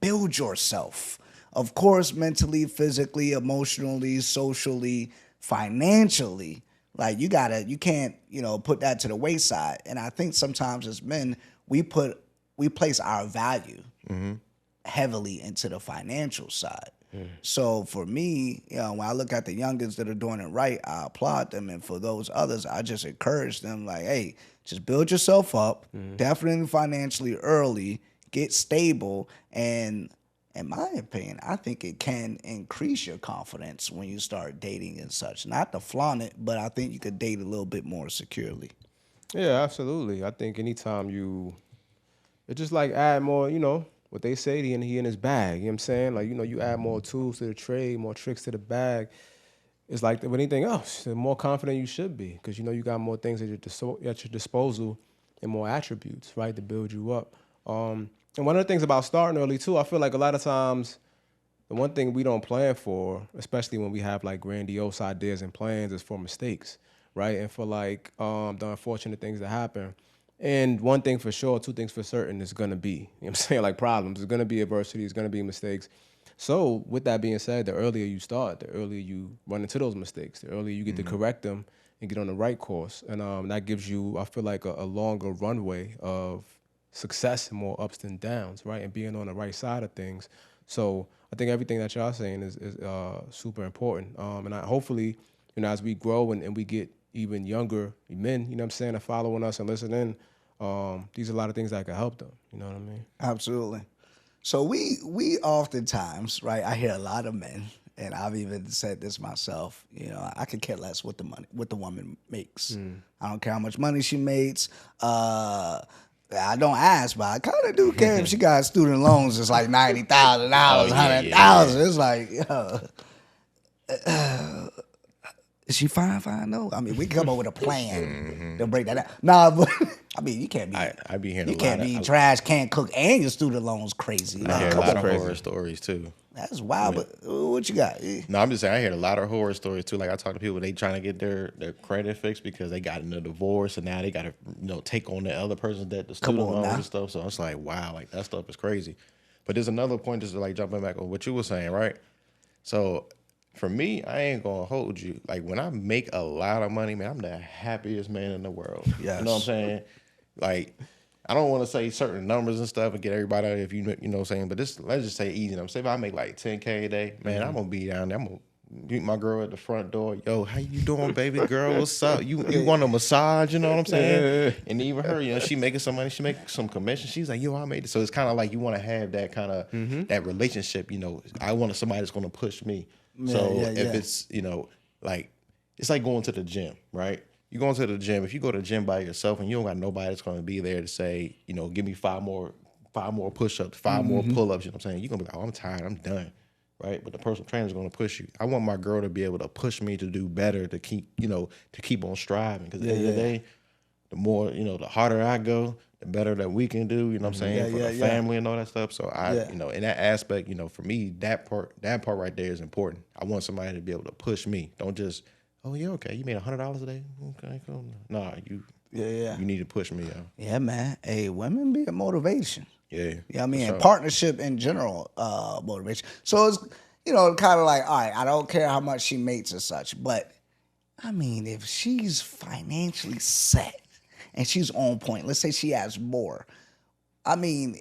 build yourself. Of course, mentally, physically, emotionally, socially, financially. Like you can't, put that to the wayside. And I think sometimes as men, we place our value heavily into the financial side. So for me, when I look at the youngins that are doing it right, I applaud them. And for those others, I just encourage them like, hey, just build yourself up, definitely financially early, get stable, and in my opinion, I think it can increase your confidence when you start dating and such. Not to flaunt it, but I think you could date a little bit more securely. Yeah, absolutely. I think anytime it's just like add more, what they say, he in his bag. You know what I'm saying? Like, you add more tools to the trade, more tricks to the bag. It's like with anything else, the more confident you should be because, you got more things at your disposal and more attributes, right, to build you up. And one of the things about starting early, too, I feel like a lot of times the one thing we don't plan for, especially when we have, like, grandiose ideas and plans, is for mistakes, right? And for, like, the unfortunate things that happen. And one thing for sure, two things for certain is going to be, you know what I'm saying, like problems. There's going to be adversity. There's going to be mistakes. So with that being said, the earlier you start, the earlier you run into those mistakes, the earlier you get to correct them and get on the right course. And that gives you, I feel like, a longer runway of success and more ups and downs, right? And being on the right side of things. So I think everything that y'all saying is super important. And hopefully, as we grow and we get even younger men, you know what I'm saying, are following us and listening, these are a lot of things that can help them. You know what I mean? Absolutely. So we oftentimes, right, I hear a lot of men, and I've even said this myself, I could care less what the woman makes. I don't care how much money she makes. I don't ask, but I kind of do care if she got student loans. It's like $90,000, $100,000. It's like, is she fine? No. I mean, we can come up with a plan to break that down. Nah, but I mean, you can't be. I be hearing. You can't be trash, can't cook, and your student loans crazy. I hear a lot of horror stories too. That's wild. But what you got? No, I'm just saying I hear a lot of horror stories too. Like I talk to people, they trying to get their credit fixed because they got in a divorce and now they got to take on the other person's debt, the student loans and stuff. So it's like wow, like that stuff is crazy. But there's another point, just like jumping back on what you were saying, right? So for me, I ain't gonna hold you. Like when I make a lot of money, man, I'm the happiest man in the world. Yes. You know what I'm saying? Like I don't want to say certain numbers and stuff and get everybody out if you know what I'm saying, but let's just say easy. I'm saying if I make like $10K a day, man, I'm gonna be down there. I'm gonna meet my girl at the front door. Yo, how you doing, baby girl? What's up? You want a massage? You know what I'm saying? And even her, you know, she making some money. She making some commission. She's like, yo, I made it. So it's kind of like you want to have that kind of that relationship. You know, I want somebody that's going to push me. If it's, you know, like it's like going to the gym, right? You going to the gym. If you go to the gym by yourself and you don't got nobody that's going to be there to say, you know, give me five more push-ups, five more pull-ups. You know what I'm saying? You're gonna be like, oh, I'm tired. I'm done. Right, but the personal trainer is going to push you. I want my girl to be able to push me to do better, to keep on striving. Because at the end of the day, the more, you know, the harder I go, the better that we can do. You know what I'm saying, for the family and all that stuff. So you know, in that aspect, you know, for me, that part right there is important. I want somebody to be able to push me. Don't just, oh yeah, okay, you made $100 a day. Okay, cool. Nah, you need to push me. Yeah, man. Hey, women be a motivation. Yeah. I mean, sure. partnership in general, motivation. So it's, you know, kind of like, all right, I don't care how much she makes or such, but I mean, if she's financially set and she's on point, let's say she has more, I mean,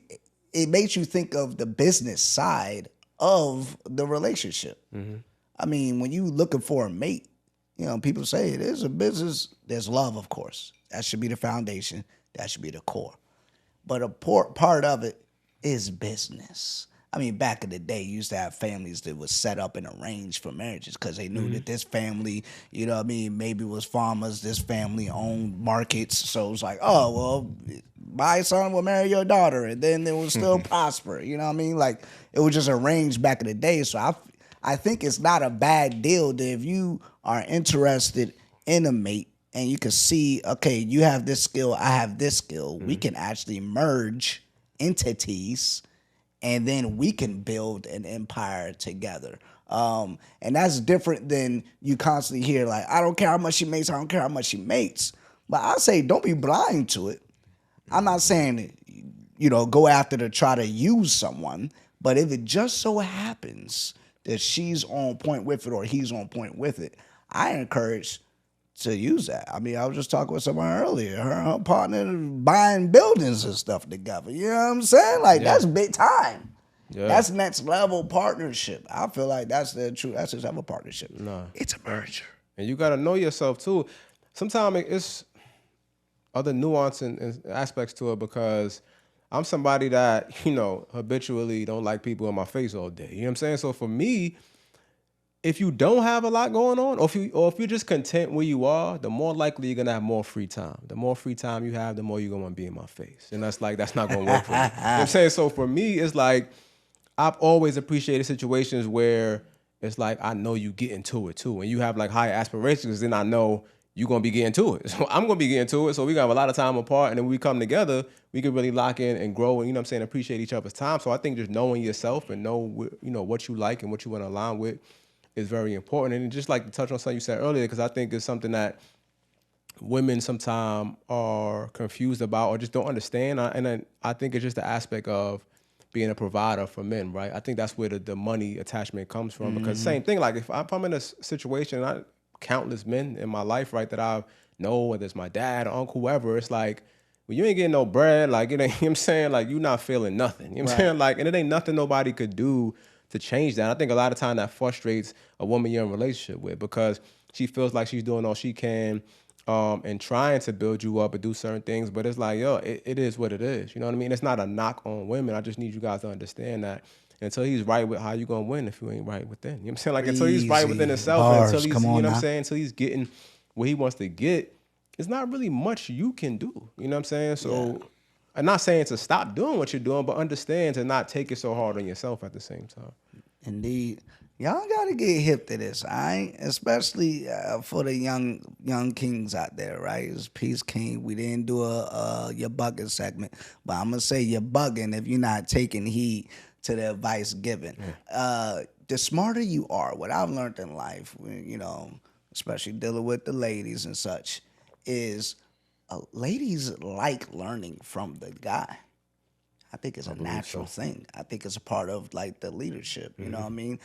it makes you think of the business side of the relationship. I mean, when you looking for a mate, you know, people say it is a business. There's love, of course. That should be the foundation. That should be the core. But a part of it is business. I mean, back in the day, you used to have families that was set up and arranged for marriages because they knew that this family, you know what I mean, maybe was farmers, this family owned markets. So it was like, oh, well, my son will marry your daughter, and then it will still prosper. You know what I mean? Like, it was just arranged back in the day. So I think it's not a bad deal that if you are interested in a mate, and you can see, okay, you have this skill, I have this skill. We can actually merge entities, and then we can build an empire together. And that's different than you constantly hear, like, I don't care how much she makes, I don't care how much she makes. But I say, don't be blind to it. I'm not saying, you know, go after to try to use someone, but if it just so happens that she's on point with it or he's on point with it, I encourage to use that. I mean, I was just talking with someone earlier. Her and her partner buying buildings and stuff together. You know what I'm saying? Like, that's big time. Yeah. That's next level partnership. I feel like that's the true essence of a partnership. No. It's a merger. And you got to know yourself, too. Sometimes it's other nuance and aspects to it because I'm somebody that, you know, habitually don't like people in my face all day. You know what I'm saying? So for me, if you don't have a lot going on, or if you're just content where you are, the more likely you're gonna have more free time. The more free time you have, the more you're gonna want to be in my face. And that's not gonna work for me. You know what I'm saying? So for me, it's like I've always appreciated situations where it's like I know you get into it too. And you have like high aspirations, then I know you're gonna be getting to it. So I'm gonna be getting to it. So we got a lot of time apart, and then when we come together, we can really lock in and grow and, you know what I'm saying, appreciate each other's time. So I think just knowing yourself and know, you know, what you like and what you want to align with is very important. And just like to touch on something you said earlier, because I think it's something that women sometimes are confused about or just don't understand. And then I think it's just the aspect of being a provider for men, right? I think that's where the money attachment comes from. Because same thing, like if I'm in a situation, countless men in my life, right, that I know, whether it's my dad or uncle, whoever, it's like, well, you ain't getting no bread, like, it ain't, you know what I'm saying? Like, you're not feeling nothing. You know what I'm saying? Like, and it ain't nothing nobody could do to change that. I think a lot of time that frustrates a woman you're in a relationship with because she feels like she's doing all she can and trying to build you up and do certain things, but it's like, yo, it is what it is. You know what I mean? It's not a knock on women. I just need you guys to understand that until he's right with how you gonna win if you ain't right within. You know what I'm saying? Like, until he's right within himself, bars, until he's, you know what I'm saying, until he's getting what he wants to get, it's not really much you can do. You know what I'm saying? So I'm not saying to stop doing what you're doing, but understand to not take it so hard on yourself at the same time. Indeed. Y'all gotta get hip to this, all right? Especially for the young kings out there, right? It's Peace King. We didn't do a you're bugging segment, but I'm gonna say you're bugging if you're not taking heed to the advice given. The smarter you are, what I've learned in life, you know, especially dealing with the ladies and such, is ladies like learning from the guy. I think it's a natural thing. I think it's a part of like the leadership, you know what I mean?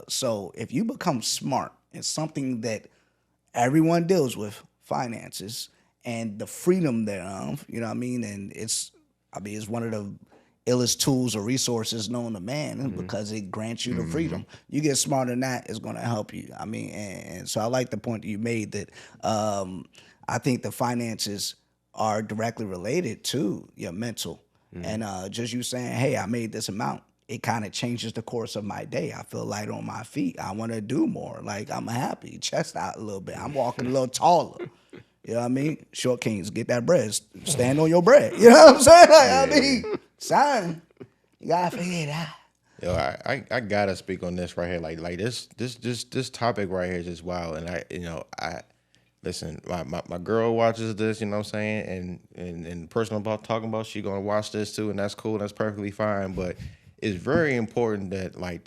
So if you become smart, it's something that everyone deals with, finances and the freedom thereof, you know what I mean? And it's one of the illest tools or resources known to man because it grants you the freedom. You get smarter than that, it's going to help you. I mean, and so I like the point that you made that I think the finances are directly related to your mental. And just you saying, hey, I made this amount, it kind of changes the course of my day. I feel light on my feet. I want to do more. Like, I'm happy, chest out a little bit. I'm walking a little taller. You know what I mean? Short kings, get that bread. Stand on your bread. You know what I'm saying? Like, I mean, son, you gotta figure it out. Yo, I gotta speak on this right here. Like this topic right here is just wild. And I listen, my girl watches this, you know what I'm saying? And the person I'm about talking about, she gonna watch this too, and that's cool, that's perfectly fine. But it's very important that like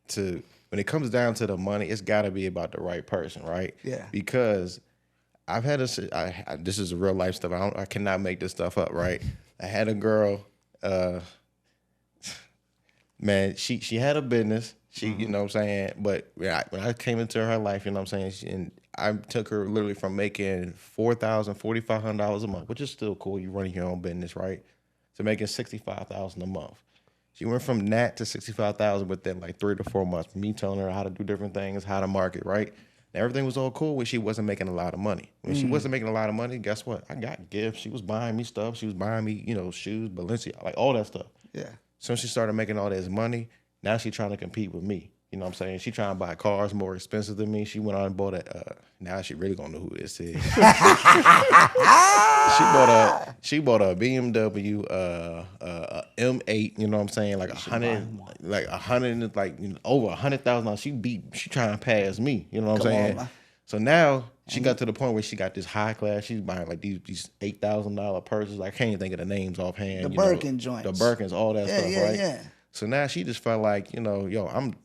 to when it comes down to the money, it's gotta be about the right person, right? Yeah. Because I've had this is a real life stuff. I cannot make this stuff up, right? I had a girl, man, she had a business. She, you know what I'm saying? But when I came into her life, you know what I'm saying? And I took her literally from making $4,000, $4,500 a month, which is still cool. You running your own business, right? To making $65,000 a month. She went from that to $65,000 within like 3 to 4 months. Me telling her how to do different things, how to market, right? Everything was all cool when she wasn't making a lot of money. When she wasn't making a lot of money, guess what? I got gifts. She was buying me stuff. She was buying me, shoes, Balenciaga, like all that stuff. Yeah. So she started making all this money. Now she's trying to compete with me. You know what I'm saying? She trying to buy cars more expensive than me. She went on and bought now she really gonna know who this is. She bought a BMW M8, you know what I'm saying? Like over $100,000. She trying to pass me, you know what I'm saying? So now she got to the point where she got this high class. She's buying like these $8,000 purses. I can't even think of the names offhand. The Birkin joints. The Birkins, all that stuff, right? Yeah. So now she just felt like, I'm the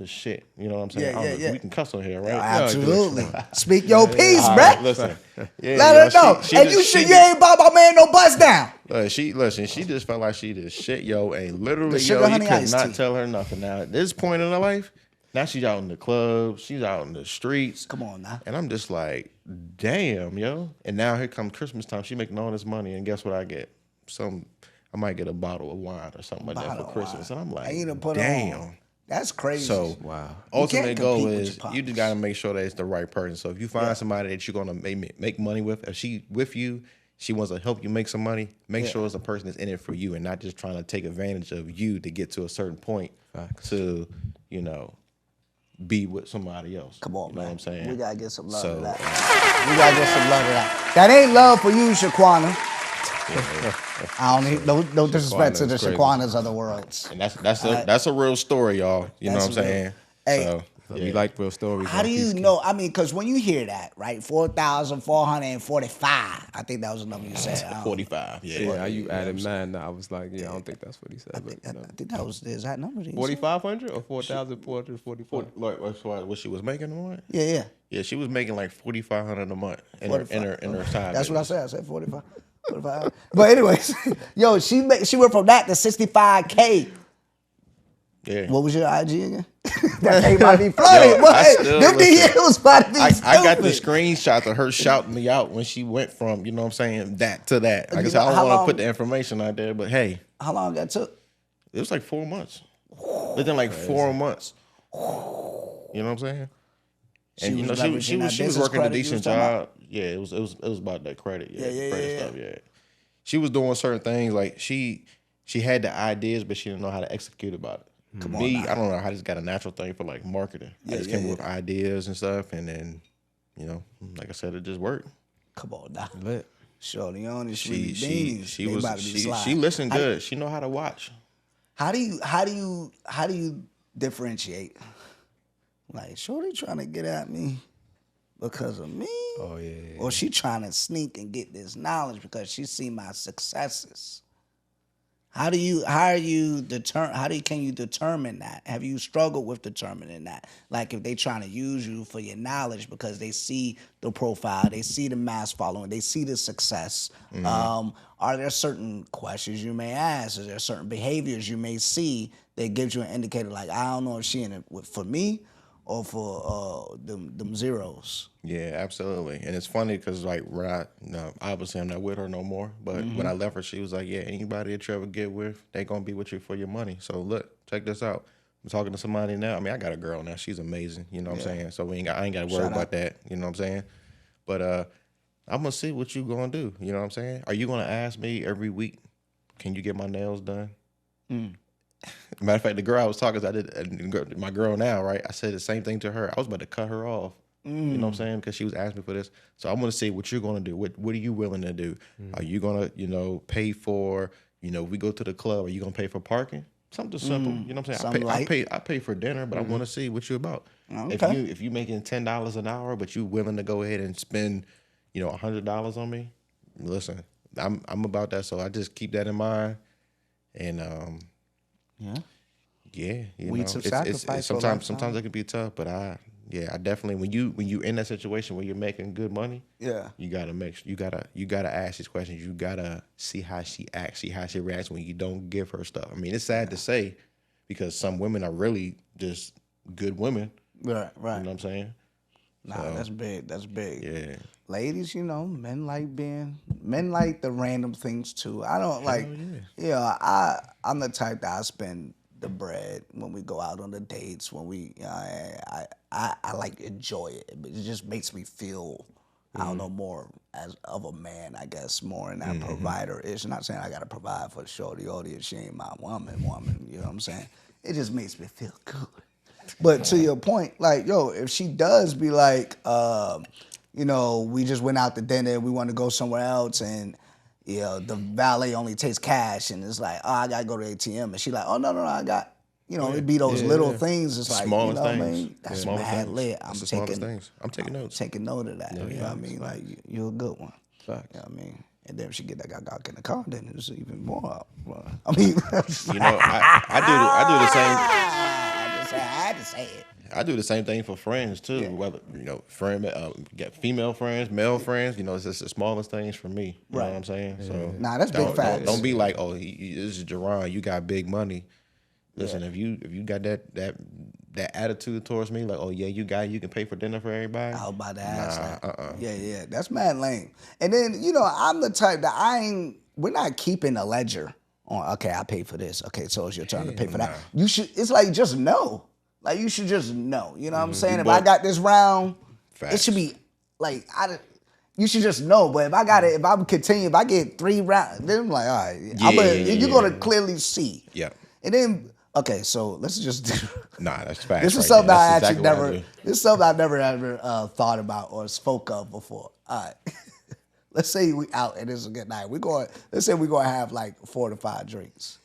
shit. You know what I'm saying? We can cuss on here, right? Absolutely. Speak your piece, bruh. Listen. Yeah, Let her know. And you ain't bought my man no bust down. She just felt like she did shit, yo, and literally, sugar, you honey, could iced not tea. tell her nothing. Now, at this point in her life, now she's out in the clubs, she's out in the streets. Come on now. And I'm just like, damn, yo. And now here comes Christmas time. She making all this money, and guess what I get? I might get a bottle of wine or something like that for Christmas. And I'm like, damn. That's crazy. So, ultimate goal is you just got to make sure that it's the right person. So if you find somebody that you're going to make money with, if she with you, she wants to help you make some money, make sure it's a person that's in it for you and not just trying to take advantage of you to get to a certain point to, be with somebody else. Come on, you know man. What I'm saying? We got to get some love to that. We got to get some love to that. That ain't love for you, Shaquana. I don't need no disrespect to the Shaquanas of the world. And that's a real story, y'all. You know what I'm saying? Hey, we like real stories. How do you know? I mean, because when you hear that, right? 4,445. I think that was the number you said. 45. Yeah, you added man. I was like, I don't think that's what he said. I think that was the exact number. 4,500 or 4,444. What she was making a month? Yeah. Yeah, she was making like 4,500 a month in her side. That's what I said. I said 45. 45. But anyways, yo, she went from that to 65K. Yeah. What was your IG again? That ain't about to be flooded. Them DMs about to be stupid. I got the screenshots of her shouting me out when she went from, you know what I'm saying, that to that. Like I said, I don't want to put the information out there, but hey. How long that took? It was like 4 months. Within like 4 months. You know what I'm saying? And she was working a decent job. Yeah, it was about that credit. Credit stuff. Yeah. She was doing certain things like she had the ideas, but she didn't know how to execute about it. Come Me, on now. I don't know. I just got a natural thing for like marketing. I just came up with ideas and stuff, and then, like I said, it just worked. Come on now. Lit. Shorty on this She listened good. She know how to watch. How do you differentiate? Like, Shorty trying to get at me because of me? Oh yeah. Or she trying to sneak and get this knowledge because she see my successes? Can you determine that? Have you struggled with determining that? Like if they trying to use you for your knowledge because they see the profile, they see the mass following, they see the success. Mm-hmm. Are there certain questions you may ask? Is there certain behaviors you may see that gives you an indicator like, I don't know if she in it for me or for them zeros. Yeah, absolutely. And it's funny because like obviously I'm not with her no more. But when I left her, she was like, "Yeah, anybody that you ever get with, they gonna be with you for your money. So look, check this out. I'm talking to somebody now. I mean, I got a girl now. She's amazing. You know what I'm saying? So I ain't got to worry about that. You know what I'm saying? But I'm gonna see what you gonna do. You know what I'm saying? Are you gonna ask me every week? Can you get my nails done? Matter of fact, the girl I was talking to, my girl now, right? I said the same thing to her. I was about to cut her off. You know what I'm saying? Because she was asking me for this. So I'm going to see what you're going to do. What are you willing to do? Are you going to, pay for, we go to the club, are you going to pay for parking? Something simple. You know what I'm saying? I pay for dinner, but I want to see what you're about. Okay. If you making $10 an hour, but you willing to go ahead and spend, $100 on me, listen, I'm about that. So I just keep that in mind. And sometimes it can be tough, but I definitely when you in that situation where you're making good money, you gotta ask these questions. You gotta see how she acts, see how she reacts when you don't give her stuff. I mean, it's sad to say because some women are really just good women. Right. You know what I'm saying? Nah, that's big. That's big. Yeah. Ladies, men like the random things too. I don't like. I'm the type that I spend the bread when we go out on the dates. When we, I like enjoy it. It just makes me feel, I don't know, more as of a man. I guess more in that provider. It's not saying I gotta provide for the shorty audience. She ain't my woman. You know what I'm saying? It just makes me feel good. But to your point, like, if she does be like, we just went out to dinner, we want to go somewhere else, and the valet only takes cash, and it's like, I gotta go to ATM, and she like, oh no, I got, it'd be those little things. It's like, smallest things. What I mean? That's mad lit. I'm taking notes. Taking note of that. You know what I mean? Like, you're a good one. Facts. You know what I mean? And then if she get that guy in the car, then it's even more. I mean, I do the same. I had to say it. I do the same thing for friends too. Whether get female friends, male friends. It's just the smallest things for me. You know what I'm saying? So that's big facts. Don't be like, this is Jaron. You got big money. Listen, if you got that attitude towards me, like, you can pay for dinner for everybody. I was about to ask that. Yeah, that's mad lame. And then I'm the type that we're not keeping a ledger on. Okay, I paid for this. Okay, so it's your turn to pay for that. You should. It's like just know. Like, you should just know. You know what I'm saying? If I got this round, it should be like you should just know. But if I get 3 rounds, then I'm like, all right, you're gonna clearly see. Yeah. And then so let's just do. Nah, that's facts. This is something This is something I never ever thought about or spoke of before. All right. Let's say we out and it's a good night. Let's say we're going to have like 4 to 5 drinks.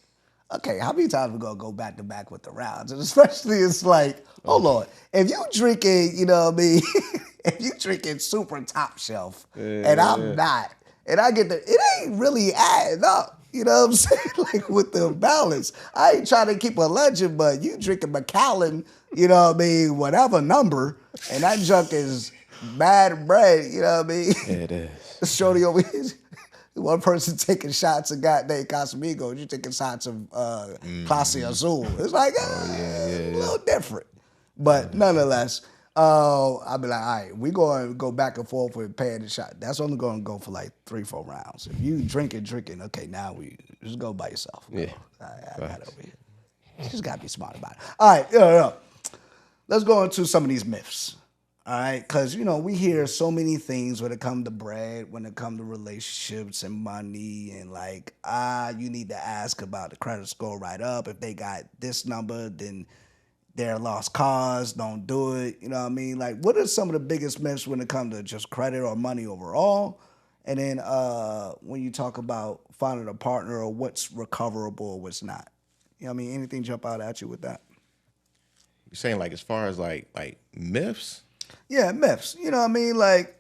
Okay, how many times we going to go back to back with the rounds? And especially it's like, hold on. If you drinking, if you drinking super top shelf and I'm not, and I get it ain't really adding up. You know what I'm saying? Like with the balance. I ain't trying to keep a legend, but you drinking Macallan, whatever number, and that junk is bad bread, you know what I mean? It is. Shorty over here, one person taking shots of goddamn Casamigos, you taking shots of Clase Azul. It's like, a little different. But nonetheless, I'll be like, all right, we going to go back and forth with paying the shot. That's only going to go for like 3-4 rounds. If you drinking, okay, now we just go by yourself. Yeah. I got it over here. You just got to be smart about it. All right, let's go into some of these myths. All right, because, we hear so many things when it comes to bread, when it comes to relationships and money, and like, you need to ask about the credit score right up. If they got this number, then they're lost cause, don't do it. You know what I mean? Like, what are some of the biggest myths when it comes to just credit or money overall? And then when you talk about finding a partner or what's recoverable or what's not. You know what I mean? Anything jump out at you with that? You're saying like as far as like myths? Yeah, myths. You know what I mean? Like,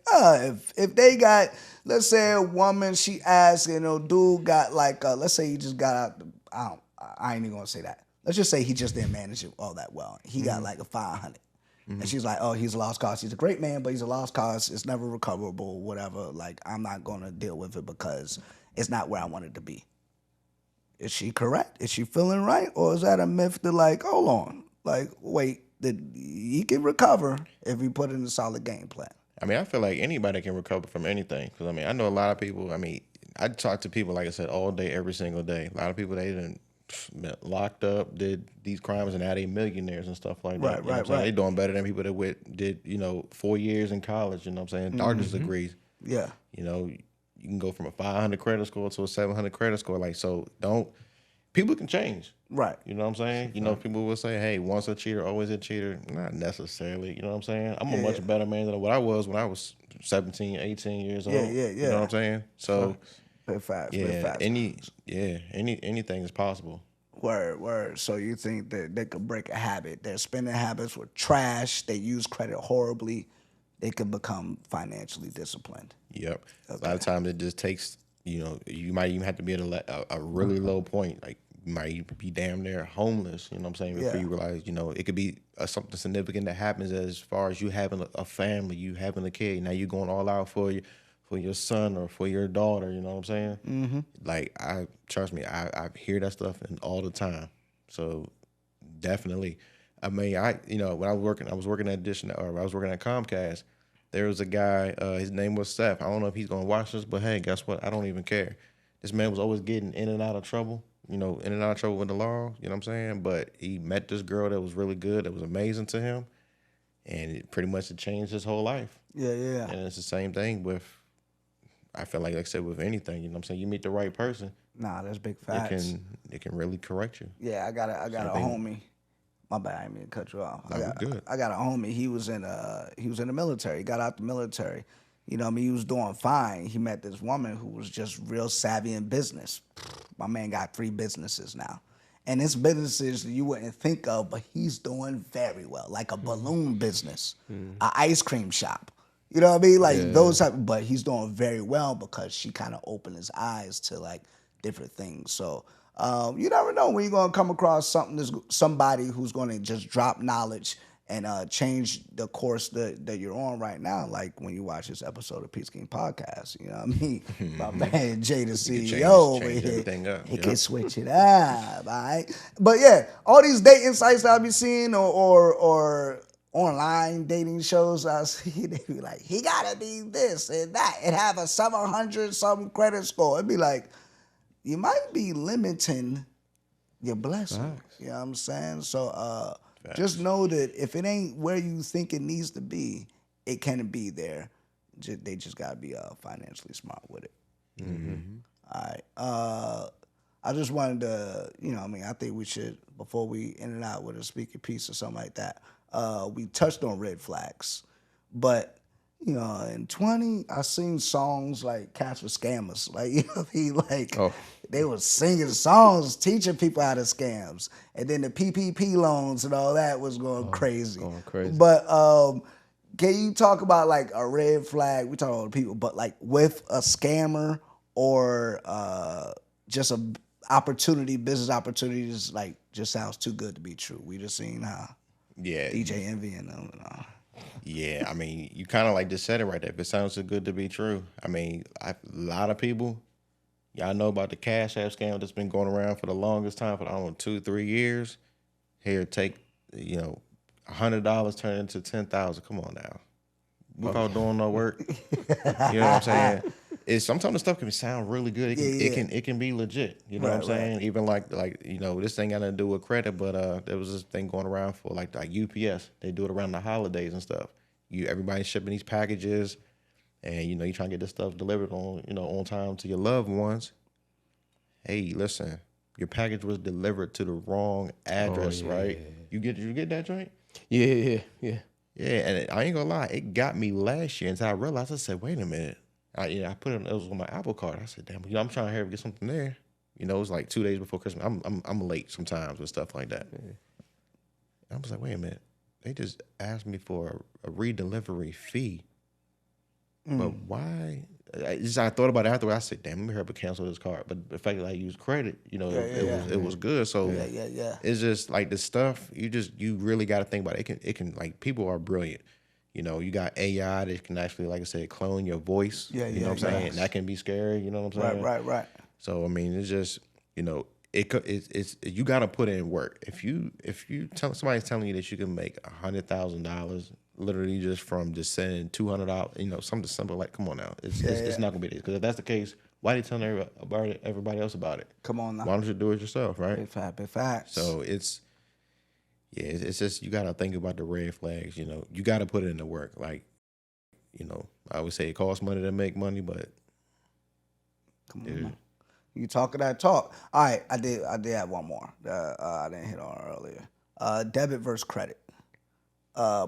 if they got, let's say a woman, she asked, dude got like, let's say he just got out, I ain't even gonna say that. Let's just say he just didn't manage it all that well. He got like a 500. And she's like, he's a lost cause. He's a great man, but he's a lost cause. It's never recoverable, whatever. Like, I'm not gonna deal with it because it's not where I want it to be. Is she correct? Is she feeling right? Or is that a myth to like, hold on, like, wait, that he can recover if he put in a solid game plan. I mean, I feel like anybody can recover from anything. Because, I mean, I know a lot of people. I mean, I talk to people, like I said, all day, every single day. A lot of people, they done been locked up, did these crimes, and now they millionaires and stuff like that. Right. They doing better than people that did, 4 years in college, you know what I'm saying? Darkest degrees. Yeah. You know, you can go from a 500 credit score to a 700 credit score. Like, so people can change. Right. You know what I'm saying? You know, people will say, hey, once a cheater, always a cheater. Not necessarily. You know what I'm saying? I'm a much better man than what I was when I was 17, 18 years old. Yeah. You know what I'm saying? So, Very fast. anything is possible. Word. So you think that they could break a habit? Their spending habits were trash. They use credit horribly. They could become financially disciplined. Yep. Okay. A lot of times it just takes, you might even have to be at a really low point. Like, you might be damn near homeless, you know what I'm saying, before you realize, it could be something significant that happens as far as you having a family, you having a kid. Now you're going all out for your son or for your daughter, you know what I'm saying? Mm-hmm. Like, trust me, I hear that stuff all the time. So definitely. I mean, when I was working at Comcast, there was a guy, his name was Seth. I don't know if he's going to watch this, but hey, guess what? I don't even care. This man was always getting in and out of trouble, in and out of trouble with the law, you know what I'm saying? But he met this girl that was really good, that was amazing to him, and it pretty much changed his whole life. Yeah. And it's the same thing with, I feel like I said, with anything, you know what I'm saying? You meet the right person. Nah, that's big facts. It can really correct you. Yeah, I got a homie. My bad, I didn't mean to cut you off. I got a homie. He was in the military. He got out the military. You know what I mean? He was doing fine. He met this woman who was just real savvy in business. My man got 3 businesses now. And it's businesses that you wouldn't think of, but he's doing very well. Like a balloon business, an ice cream shop. You know what I mean? Like those type, but he's doing very well because she kind of opened his eyes to like different things. So you never know when you're gonna come across somebody who's gonna just drop knowledge and change the course that you're on right now. Like when you watch this episode of Peace King Podcast, you know what I mean? My man Jay, the CEO over here, he can switch it up, all right? But yeah, all these dating sites that I be seeing or online dating shows I see, they be like, he gotta be this and that and have a 700 something credit score. It'd be like, you might be limiting your blessing. You know what I'm saying? So just know that if it ain't where you think it needs to be, it can be there. They just gotta be financially smart with it. Mm-hmm. All right. I just wanted to, I think we should, before we end it out with a Speak Your Peace or something like that, we touched on red flags. But, in 20, I seen songs like Cats for Scammers. Like, they were singing songs, teaching people how to scams. And then the PPP loans and all that was going crazy. But can you talk about like a red flag? We talk about people, but like with a scammer or just a business opportunities, like just sounds too good to be true. We just seen how DJ Envy and them and all. Yeah, I mean, you kind of like just said it right there. If it sounds too good to be true, I mean, a lot of people, y'all know about the Cash App scam that's been going around for the longest time, for I don't know, 2-3 years. Here, take, $100 turn into $10,000. Come on now, without doing no work. You know what I'm saying? Sometimes the stuff can sound really good. It can be legit. You know what I'm saying? Even like this thing got nothing to do with credit, but there was this thing going around for like UPS. They do it around the holidays and stuff. Everybody's shipping these packages, and you trying to get this stuff delivered on time to your loved ones. Hey, listen, your package was delivered to the wrong address, right? You get that joint? Yeah. Yeah, and I ain't gonna lie, it got me last year until I realized. I said, wait a minute. I put it was on my Apple Card. I said, damn, I'm trying to hurry up and get something there. It was like 2 days before Christmas. I'm late sometimes with stuff like that. Yeah. I was like, wait a minute. They just asked me for a redelivery fee. But why? I thought about it afterwards. I said, damn, let me hurry up and cancel this card. But the fact that I used credit, it was good. So it's just like the stuff, you really got to think about it. It can like, people are brilliant. You got AI that can actually, like I said, clone your voice. You know what I'm saying? And that can be scary. You know what I'm saying? Right. So, I mean, it's just, it's you got to put in work. If somebody's telling you that you can make $100,000 literally just from just sending $200, something simple, like, come on now, it's not gonna be this. Because if that's the case, why are you telling everybody else about it? Come on now. Why don't you do it yourself, right? Big facts. So it's just you got to think about the red flags. You got to put it in the work. Like, I would say it costs money to make money, but come on now. You talking that talk. All right, I did have one more. I didn't hit on earlier. Debit versus credit.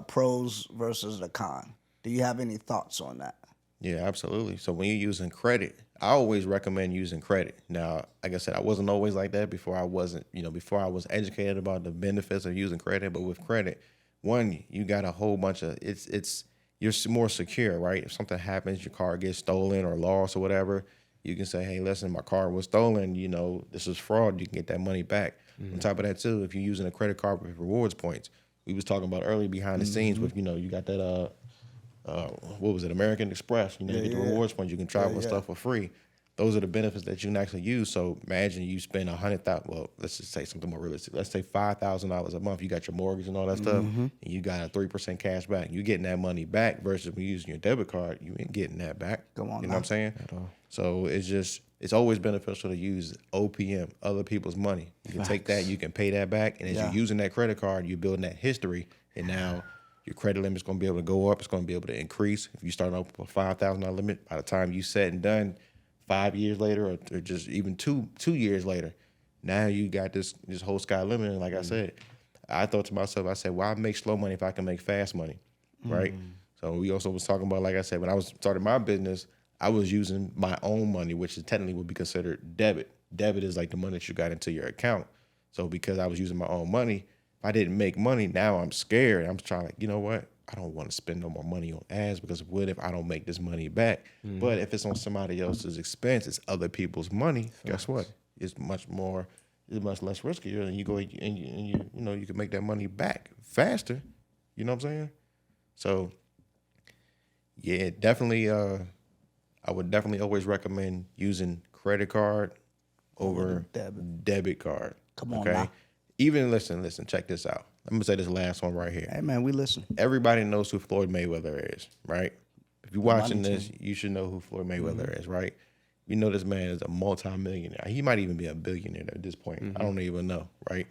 Pros versus the con. Do you have any thoughts on that? Yeah, absolutely. So when you're using credit, I always recommend using credit. Now, like I said, I wasn't always like that before I wasn't, before I was educated about the benefits of using credit. But with credit, one, you got a whole bunch of, you're more secure, right? If something happens, your car gets stolen or lost or whatever, you can say, hey, listen, my car was stolen, this is fraud. You can get that money back. Mm-hmm. On top of that, too, if you're using a credit card with rewards points, we was talking about earlier behind the scenes with, you got that, what was it, American Express, you get the rewards points, you can travel and stuff for free. Those are the benefits that you can actually use. So imagine you spend $100,000, well, let's just say something more realistic. Let's say $5,000 a month. You got your mortgage and all that stuff, and you got a 3% cash back. You're getting that money back versus when you're using your debit card, you ain't getting that back. Come on, you know what I'm saying? So it's always beneficial to use OPM, other people's money. You can take that, you can pay that back, and as you're using that credit card, you're building that history, and now your credit limit's going to be able to go up. It's going to be able to increase. If you start off with a $5,000 limit, by the time you said and done, 5 years later, or just even two years later, now you got this whole sky limit. And like I said, I thought to myself, I said, well, I make slow money if I can make fast money, right? So we also was talking about, like I said, when I was starting my business, I was using my own money, which is technically would be considered debit. Debit is like the money that you got into your account. So because I was using my own money, if I didn't make money, now I'm scared. I'm trying, like, you know what? I don't want to spend no more money on ads because what if I don't make this money back? But if it's on somebody else's expense, it's other people's money. Guess what? It's much less riskier, and you go and you can make that money back faster. You know what I'm saying? So yeah, definitely. I would definitely always recommend using credit card over debit card. Come on, okay? now. Even listen, check this out. I'm gonna say this last one right here. Hey man, we listen. Everybody knows who Floyd Mayweather is, right? If you're watching this, you should know who Floyd Mayweather is, right? You know this man is a multi-millionaire. He might even be a billionaire at this point. I don't even know, right?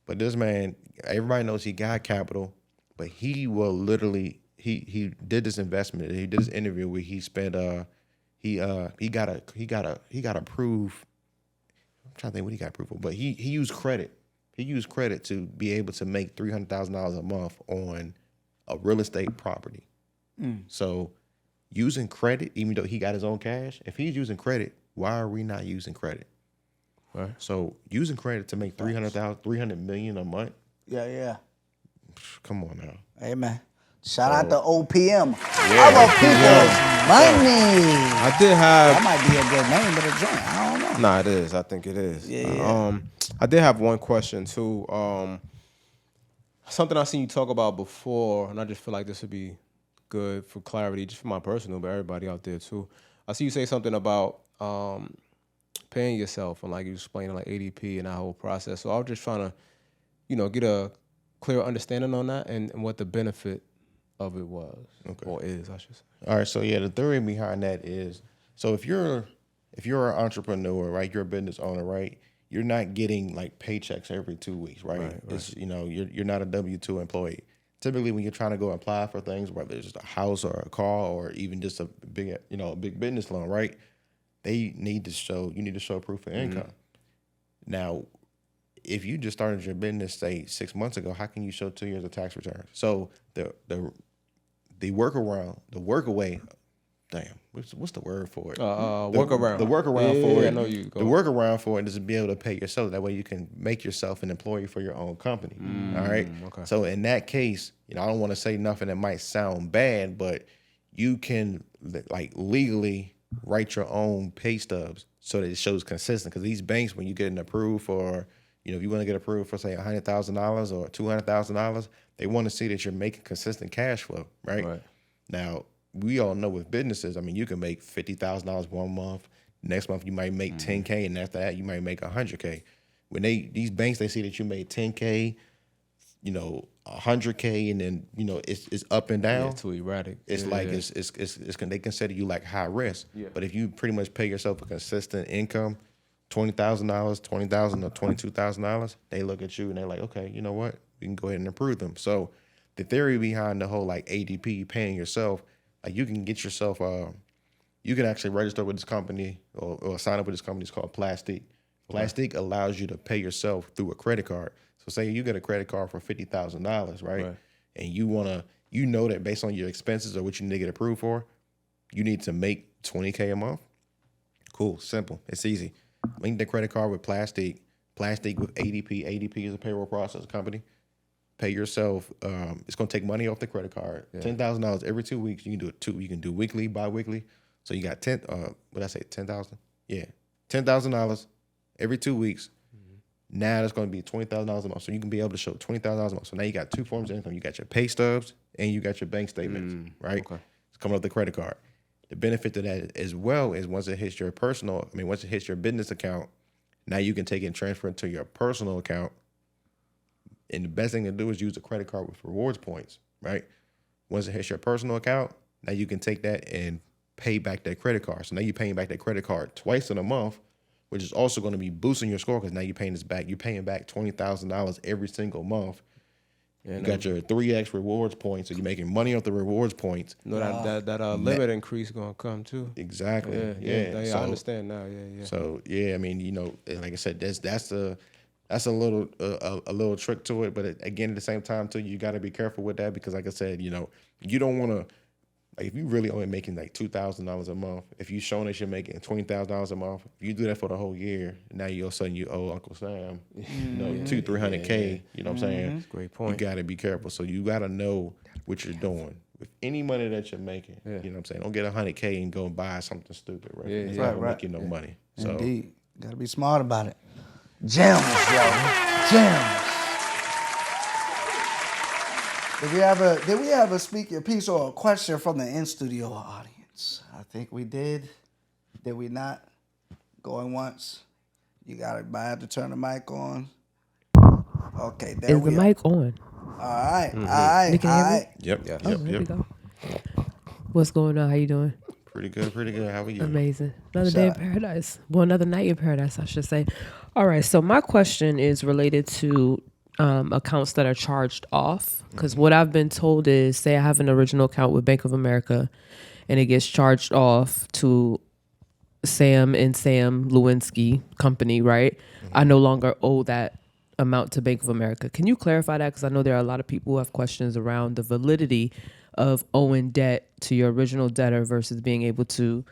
But this man, everybody knows he got capital, but he will literally he did this investment. He did this interview where he spent he got to prove. I'm trying to think what he got proof for, but he used credit. He used credit to be able to make $300,000 a month on a real estate property. So using credit, even though he got his own cash, if he's using credit, why are we not using credit? Right. So using credit to make $300 million a month. Yeah. Come on now. Hey man. Shout out to OPM. Other people's money. I did have. That might be a good name, but a joint. I don't know. Nah, it is. I think it is. Yeah. I did have one question too. Something I seen you talk about before, and I just feel like this would be good for clarity, just for my personal, but everybody out there too. I see you say something about paying yourself, and like you explaining like ADP and that whole process. So I was just trying to, get a clear understanding on that and what the benefit of it was, or is, I should say. All right, so yeah, the theory behind that is, so if you're an entrepreneur, right, you're a business owner, right, you're not getting like paychecks every 2 weeks, right? It's you're not a W-2 employee. Typically, when you're trying to go apply for things, whether it's just a house or a car or even just a big business loan, right? You need to show proof of income. Now, if you just started your business, say 6 months ago, how can you show 2 years of tax returns? So the workaway. Damn, what's the word for it? Workaround. The workaround for it. I know you. The workaround for it is to be able to pay yourself. That way you can make yourself an employee for your own company. All right. Okay. So in that case, I don't want to say nothing that might sound bad, but you can like legally write your own pay stubs so that it shows consistent. Because these banks, when you get approved for, if you want to get approved for say $100,000 or $200,000, they want to see that you're making consistent cash flow, right? Now, we all know with businesses, I mean, you can make $50,000 one month. Next month, you might make $10K, and after that, you might make $100K. when these banks, they see that you made 10K, 100K, and then it's up and down. Yeah, too erratic. It's they consider you like high risk. Yeah. But if you pretty much pay yourself a consistent income, $20,000, $20,000 or $22,000, they look at you and they're like, okay, you know what? We can go ahead and improve them. So the theory behind the whole like ADP paying yourself, like you can get yourself, you can actually register with this company or sign up with this company. It's called Plastique. Plastique allows you to pay yourself through a credit card. So say you get a credit card for $50,000, right? And you know that based on your expenses or what you need to get approved for, you need to make $20K a month. Cool, simple, it's easy. Link the credit card with Plastique with ADP. ADP is a payroll processing company. Pay yourself. It's gonna take money off the credit card. $10,000 every 2 weeks. You can do it you can do weekly, bi-weekly. So you got $10,000? Yeah, $10,000 every 2 weeks. Now that's going to be $20,000 a month. So you can be able to show $20,000 a month. So now you got two forms of income. You got your pay stubs and you got your bank statements, right? Okay. It's coming off the credit card. The benefit to that as well is once it hits your business account, now you can take it and transfer it to your personal account. And the best thing to do is use a credit card with rewards points, right? Once it hits your personal account, now you can take that and pay back that credit card. So now you're paying back that credit card twice in a month, which is also going to be boosting your score because now you're paying this back. You're paying back $20,000 every single month. And you got your 3X rewards points, so you're making money off the rewards points. That limit increase going to come too. Exactly. Yeah. So, I understand now. Yeah. So I mean, like I said, that's a little trick to it. But again, at the same time too, you got to be careful with that because, like I said, you don't want to. Like if you really only making like $2,000 a month, if you showing that you're making $20,000 a month, if you do that for the whole year, now all of a sudden you owe Uncle Sam, $200-300K. You know what I'm saying? Great point. You got to be careful. So you got to know what you're doing with any money that you're making. You know what I'm saying? Don't get $100K and go and buy something stupid, right? It's not gonna make you no money. So indeed, got to be smart about it. Gems, yo, gems. Did we have a Speak Your Piece or a question from the in-studio audience? I think we did. Did we not? Going once. You got it. I have to turn the mic on. Okay, there we go. Is the mic on? All right, all right, all right. Yep. There we go. What's going on? How you doing? Pretty good. How are you? Amazing. Another day in paradise. Well, another night in paradise, I should say. All right, so my question is related to accounts that are charged off. Because what I've been told is, say I have an original account with Bank of America and it gets charged off to Sam and Sam Lewinsky company, right? I no longer owe that amount to Bank of America. Can you clarify that? Because I know there are a lot of people who have questions around the validity of owing debt to your original debtor versus being able to,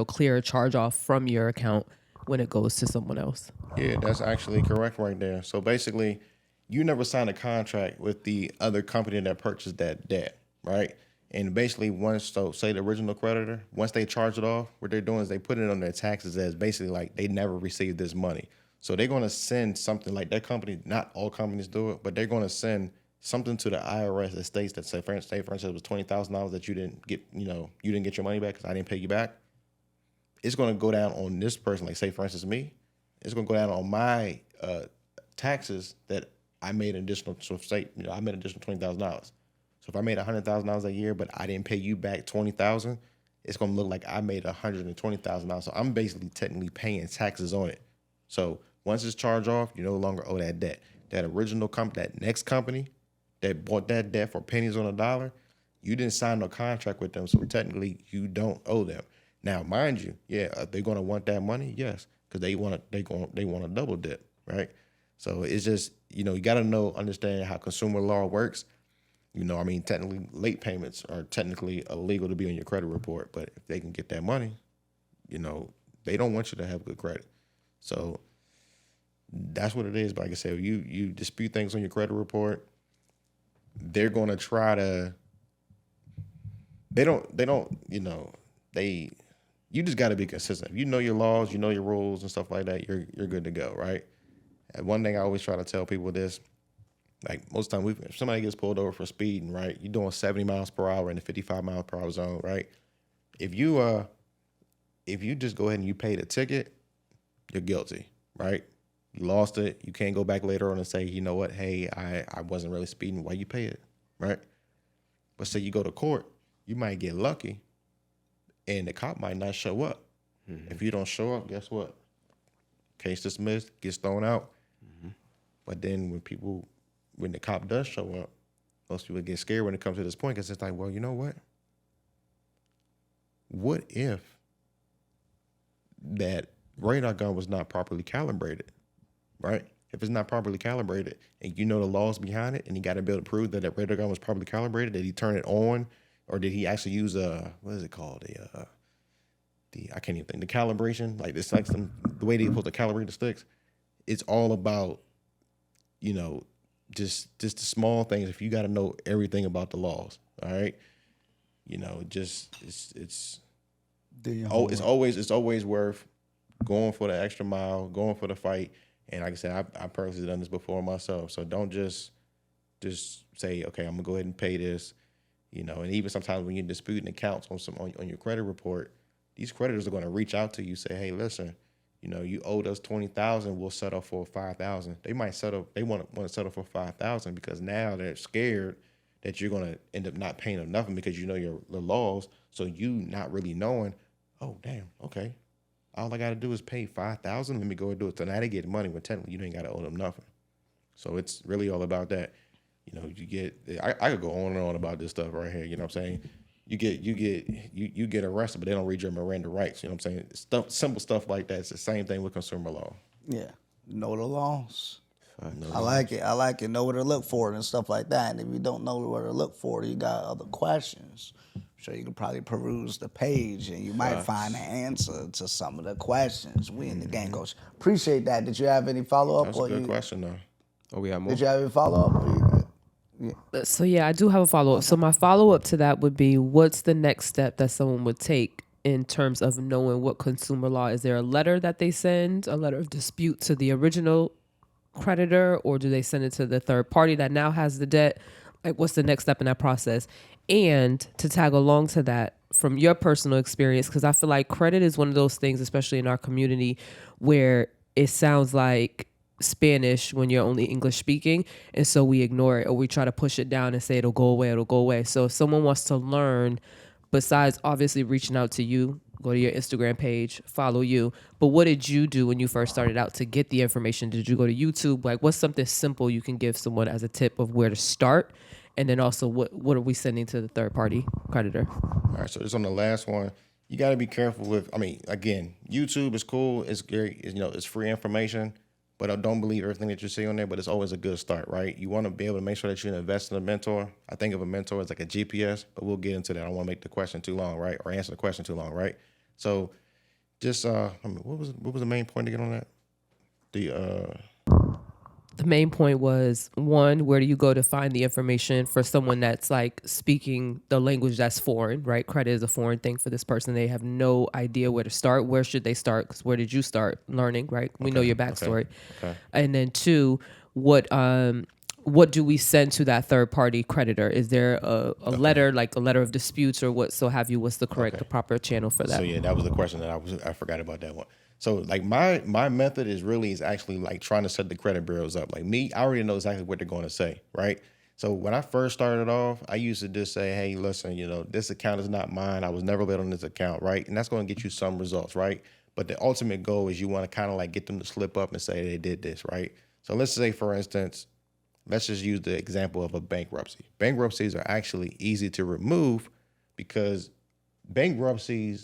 clear a charge off from your account when it goes to someone else. Yeah, that's actually correct right there. So basically, you never signed a contract with the other company that purchased that debt, right? And basically, say the original creditor, once they charge it off, what they're doing is they put it on their taxes as basically like they never received this money. So they're going to send something like that company, not all companies do it, but they're going to send something to the IRS that states that, say for instance, it was $20,000 that you didn't get, you didn't get your money back because I didn't pay you back. It's going to go down on this person, like say for instance me, it's going to go down on my taxes that I made an additional, so say, I made an additional $20,000. So if I made $100,000 a year, but I didn't pay you back $20,000, it's going to look like I made $120,000. So I'm basically technically paying taxes on it. So once it's charged off, you no longer owe that debt. That original company, that next company that bought that debt for pennies on a dollar, you didn't sign no contract with them, so technically you don't owe them. Now, mind you, are they going to want that money? Yes, because they want to double dip, right? So it's just, you got to understand how consumer law works. Technically late payments are technically illegal to be on your credit report, but if they can get that money, they don't want you to have good credit. So that's what it is. But like I said, you dispute things on your credit report, they're going to try to, you just got to be consistent. If you know your laws, you know your rules and stuff like that, you're good to go, right? And one thing I always try to tell people this, like most of the time, if somebody gets pulled over for speeding, right? You're doing 70 miles per hour in the 55 miles per hour zone, right? If you just go ahead and you pay the ticket, you're guilty, right? You lost it. You can't go back later on and say, you know what, hey, I wasn't really speeding. Why you pay it, right? But say you go to court, you might get lucky, and the cop might not show up. Mm-hmm. If you don't show up, guess what? Case dismissed, gets thrown out. Mm-hmm. But then when the cop does show up, most people get scared when it comes to this point because it's like, well, you know what? What if that radar gun was not properly calibrated, right? If it's not properly calibrated and you know the laws behind it and you got to be able to prove that that radar gun was properly calibrated, did he turn it on or did he actually use what is it called? I can't even think, the calibration, like it's like the way they supposed to calibrate the sticks. It's all about, just the small things. If you got to know everything about the laws, all right, it's always worth going for the extra mile, going for the fight. And like I said, I personally done this before myself. So don't just say, okay, I'm gonna go ahead and pay this, And even sometimes when you're disputing accounts on your credit report, these creditors are going to reach out to you, say, hey, listen, you owed us $20,000, we'll settle for $5,000. They might want to settle for $5,000 because now they're scared that you're going to end up not paying them nothing because the laws. So you not really knowing, oh, damn, okay. All I got to do is pay $5,000. Let me go and do it. So now they get money when technically you ain't got to owe them nothing. So it's really all about that. I could go on and on about this stuff right here. You know what I'm saying? You get arrested, but they don't read your Miranda rights. You know what I'm saying? Simple stuff like that. It's the same thing with consumer law. Yeah. Know the laws. I like it. I like it. Know what to look for and stuff like that. And if you don't know what to look for, you got other questions. I'm sure you can probably peruse the page and you might find the answer to some of the questions. We in the game, Coach. Appreciate that. Did you have any follow-up? That's a good question, though. Oh, we have more? Did you have any follow-up? So, I do have a follow-up. So my follow-up to that would be, what's the next step that someone would take in terms of knowing what consumer law? Is there a letter that they send, a letter of dispute to the original creditor, or do they send it to the third party that now has the debt? Like, what's the next step in that process? And to tag along to that, from your personal experience, because I feel like credit is one of those things, especially in our community, where it sounds like Spanish when you're only English speaking, and so we ignore it or we try to push it down and say it'll go away. So if someone wants to learn, besides obviously reaching out to you, go to your Instagram page, follow you, but what did you do when you first started out to get the information? Did you go to YouTube? Like, what's something simple you can give someone as a tip of where to start? And then also, what are we sending to the third party creditor? All right, so just on the last one, you got to be careful with, again, YouTube is cool, it's great, it's free information. But I don't believe everything that you see on there, but it's always a good start, right? You want to be able to make sure that you invest in a mentor. I think of a mentor as like a GPS, but we'll get into that. I don't want to make the question too long, right? Or answer the question too long, right? So just, what was the main point again on that? The main point was, one, where do you go to find the information for someone that's like speaking the language that's foreign, right? Credit is a foreign thing for this person. They have no idea where to start. Where should they start? Because where did you start learning, right? We know your backstory. Okay. And then two, what do we send to that third party creditor? Is there a letter, like a letter of disputes or what so have you? What's the correct, the proper channel for that? So yeah, that was the question that I forgot about that one. So like my method is actually like trying to set the credit bureaus up. Like me, I already know exactly what they're going to say, right? So when I first started off, I used to just say, hey, listen, this account is not mine. I was never late on this account, right? And that's going to get you some results, right? But the ultimate goal is you want to kind of like get them to slip up and say they did this, right? So let's say, for instance, let's just use the example of a bankruptcy. Bankruptcies are actually easy to remove because bankruptcy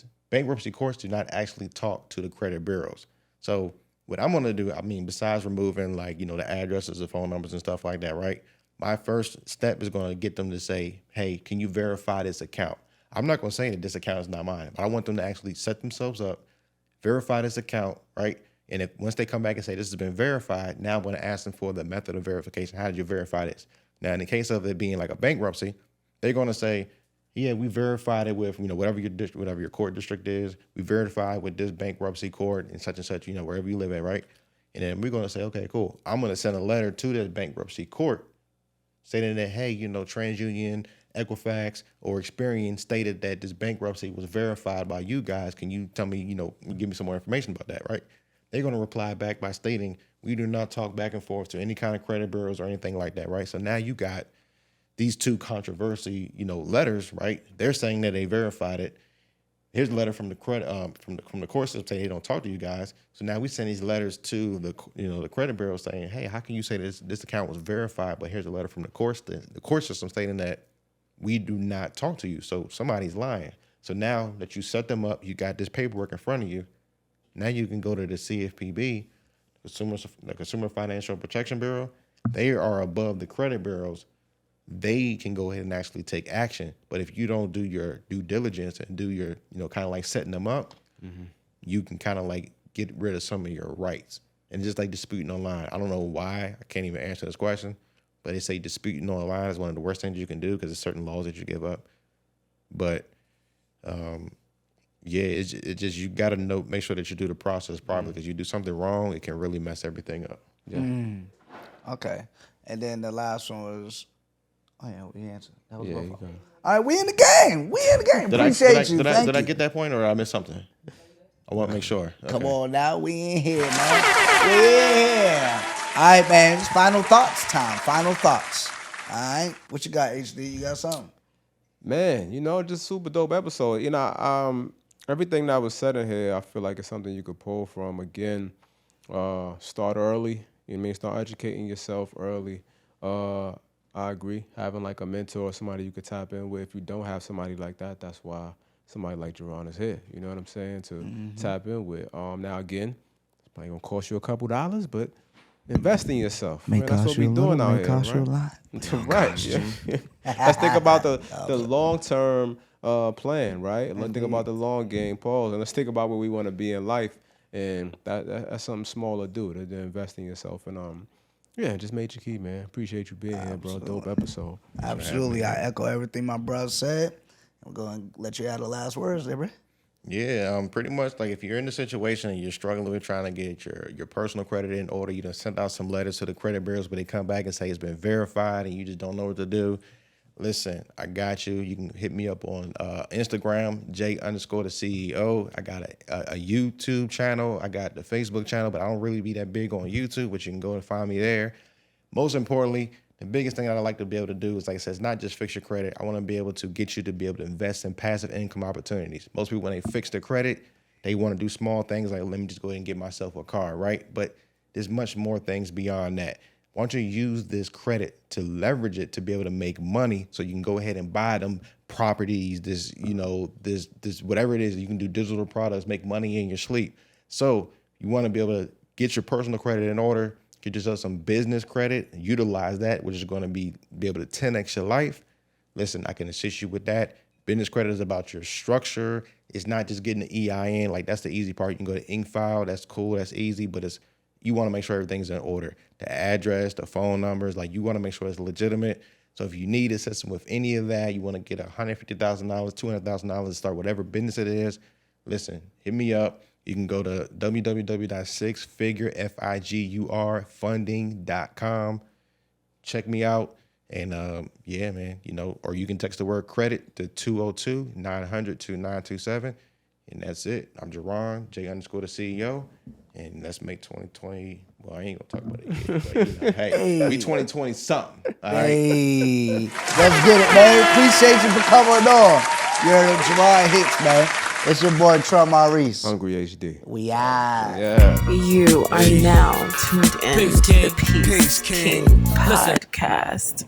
courts do not actually talk to the credit bureaus. So what I'm going to do, besides removing the addresses, the phone numbers and stuff like that, right? My first step is going to get them to say, hey, can you verify this account? I'm not going to say that this account is not mine, but I want them to actually set themselves up, verify this account, right? And once they come back and say this has been verified, now I'm going to ask them for the method of verification. How did you verify this? Now, in the case of it being like a bankruptcy, they're going to say, yeah, we verified it with, whatever your court district is. We verified with this bankruptcy court and such, wherever you live at, right? And then we're going to say, okay, cool. I'm going to send a letter to this bankruptcy court stating that, hey, TransUnion, Equifax, or Experian stated that this bankruptcy was verified by you guys. Can you tell me, give me some more information about that, right? They're going to reply back by stating, We do not talk back and forth to any kind of credit bureaus or anything like that, right? So now you got these two controversy, letters, right? They're saying that they verified it. Here's a letter from the credit from the court system saying they don't talk to you guys. So now we send these letters to the credit bureau saying, hey, how can you say this account was verified? But here's a letter from the court system stating that we do not talk to you. So somebody's lying. So now that you set them up, you got this paperwork in front of you. Now you can go to the CFPB, the Consumer Financial Protection Bureau. They are above the credit bureaus. They can go ahead and actually take action. But if you don't do your due diligence and do your, kind of like setting them up, you can kind of like get rid of some of your rights. And just like disputing online, I don't know why, I can't even answer this question, but they say disputing online is one of the worst things you can do because there's certain laws that you give up. But it's just you got to make sure that you do the process properly because you do something wrong, it can really mess everything up. Yeah. Okay. And then the last one was, we answered. That was Yeah, all right, we in the game. Appreciate you. Did I get that point or I missed something? I want to make sure. Okay. Come on now, we in here, man. We in here. All right, man. It's final thoughts time. Final thoughts. All right. What you got, HD? You got something? Man, just super dope episode. Everything that was said in here, I feel like it's something you could pull from. Again, start early. Start educating yourself early. I agree. Having like a mentor or somebody you could tap in with. If you don't have somebody like that, that's why somebody like Jaron is here. You know what I'm saying? To tap in with. Now again, it's probably gonna cost you a couple dollars, but invest in yourself. That's what we're doing out here, right? Right. Yeah. Let's think about the long-term plan, right? Let's think about the long game, pause, and let's think about where we want to be in life. And that's something small to do, to invest in yourself. And just Major Key, man. Appreciate you being here, bro. Dope episode. Absolutely. I echo everything my brother said. I'm going to let you add the last words there, bro. Yeah, pretty much like if you're in the situation and you're struggling with trying to get your personal credit in order, you done sent out some letters to the credit bureaus, but they come back and say it's been verified and you just don't know what to do. Listen, I got you. You can hit me up on Instagram, J_the CEO. I got a YouTube channel. I got the Facebook channel, but I don't really be that big on YouTube, but you can go and find me there. Most importantly, the biggest thing that I like to be able to do is, like I said, it's not just fix your credit. I want to be able to get you to be able to invest in passive income opportunities. Most people, when they fix their credit, they want to do small things like, let me just go ahead and get myself a car, right? But there's much more things beyond that. Why don't you use this credit to leverage it to be able to make money so you can go ahead and buy them properties, this whatever it is, you can do digital products, make money in your sleep. So you want to be able to get your personal credit in order, get yourself some business credit, utilize that, which is going to be able to 10x your life. Listen, I can assist you with that. Business credit is about your structure. It's not just getting the EIN. Like, that's the easy part. You can go to InkFile. That's cool. That's easy. But you want to make sure everything's in order. The address, the phone numbers, like, you want to make sure it's legitimate. So if you need assistance with any of that, you want to get $150,000, $200,000 to start whatever business it is, listen, hit me up. You can go to www.sixfigurefunding.com. Check me out. And man, or you can text the word credit to 202-900-2927. And that's it. I'm Jaron, J_the CEO. And let's make 2020. Well, I ain't gonna talk about it yet, but hey, we 2020 something. All right. Hey, let's get it, man. Appreciate you for coming on. You're Jaron Hicks, man. It's your boy Trump Maurice. Hungry HD. We out. Yeah. You are now tuned in to the Peace King podcast.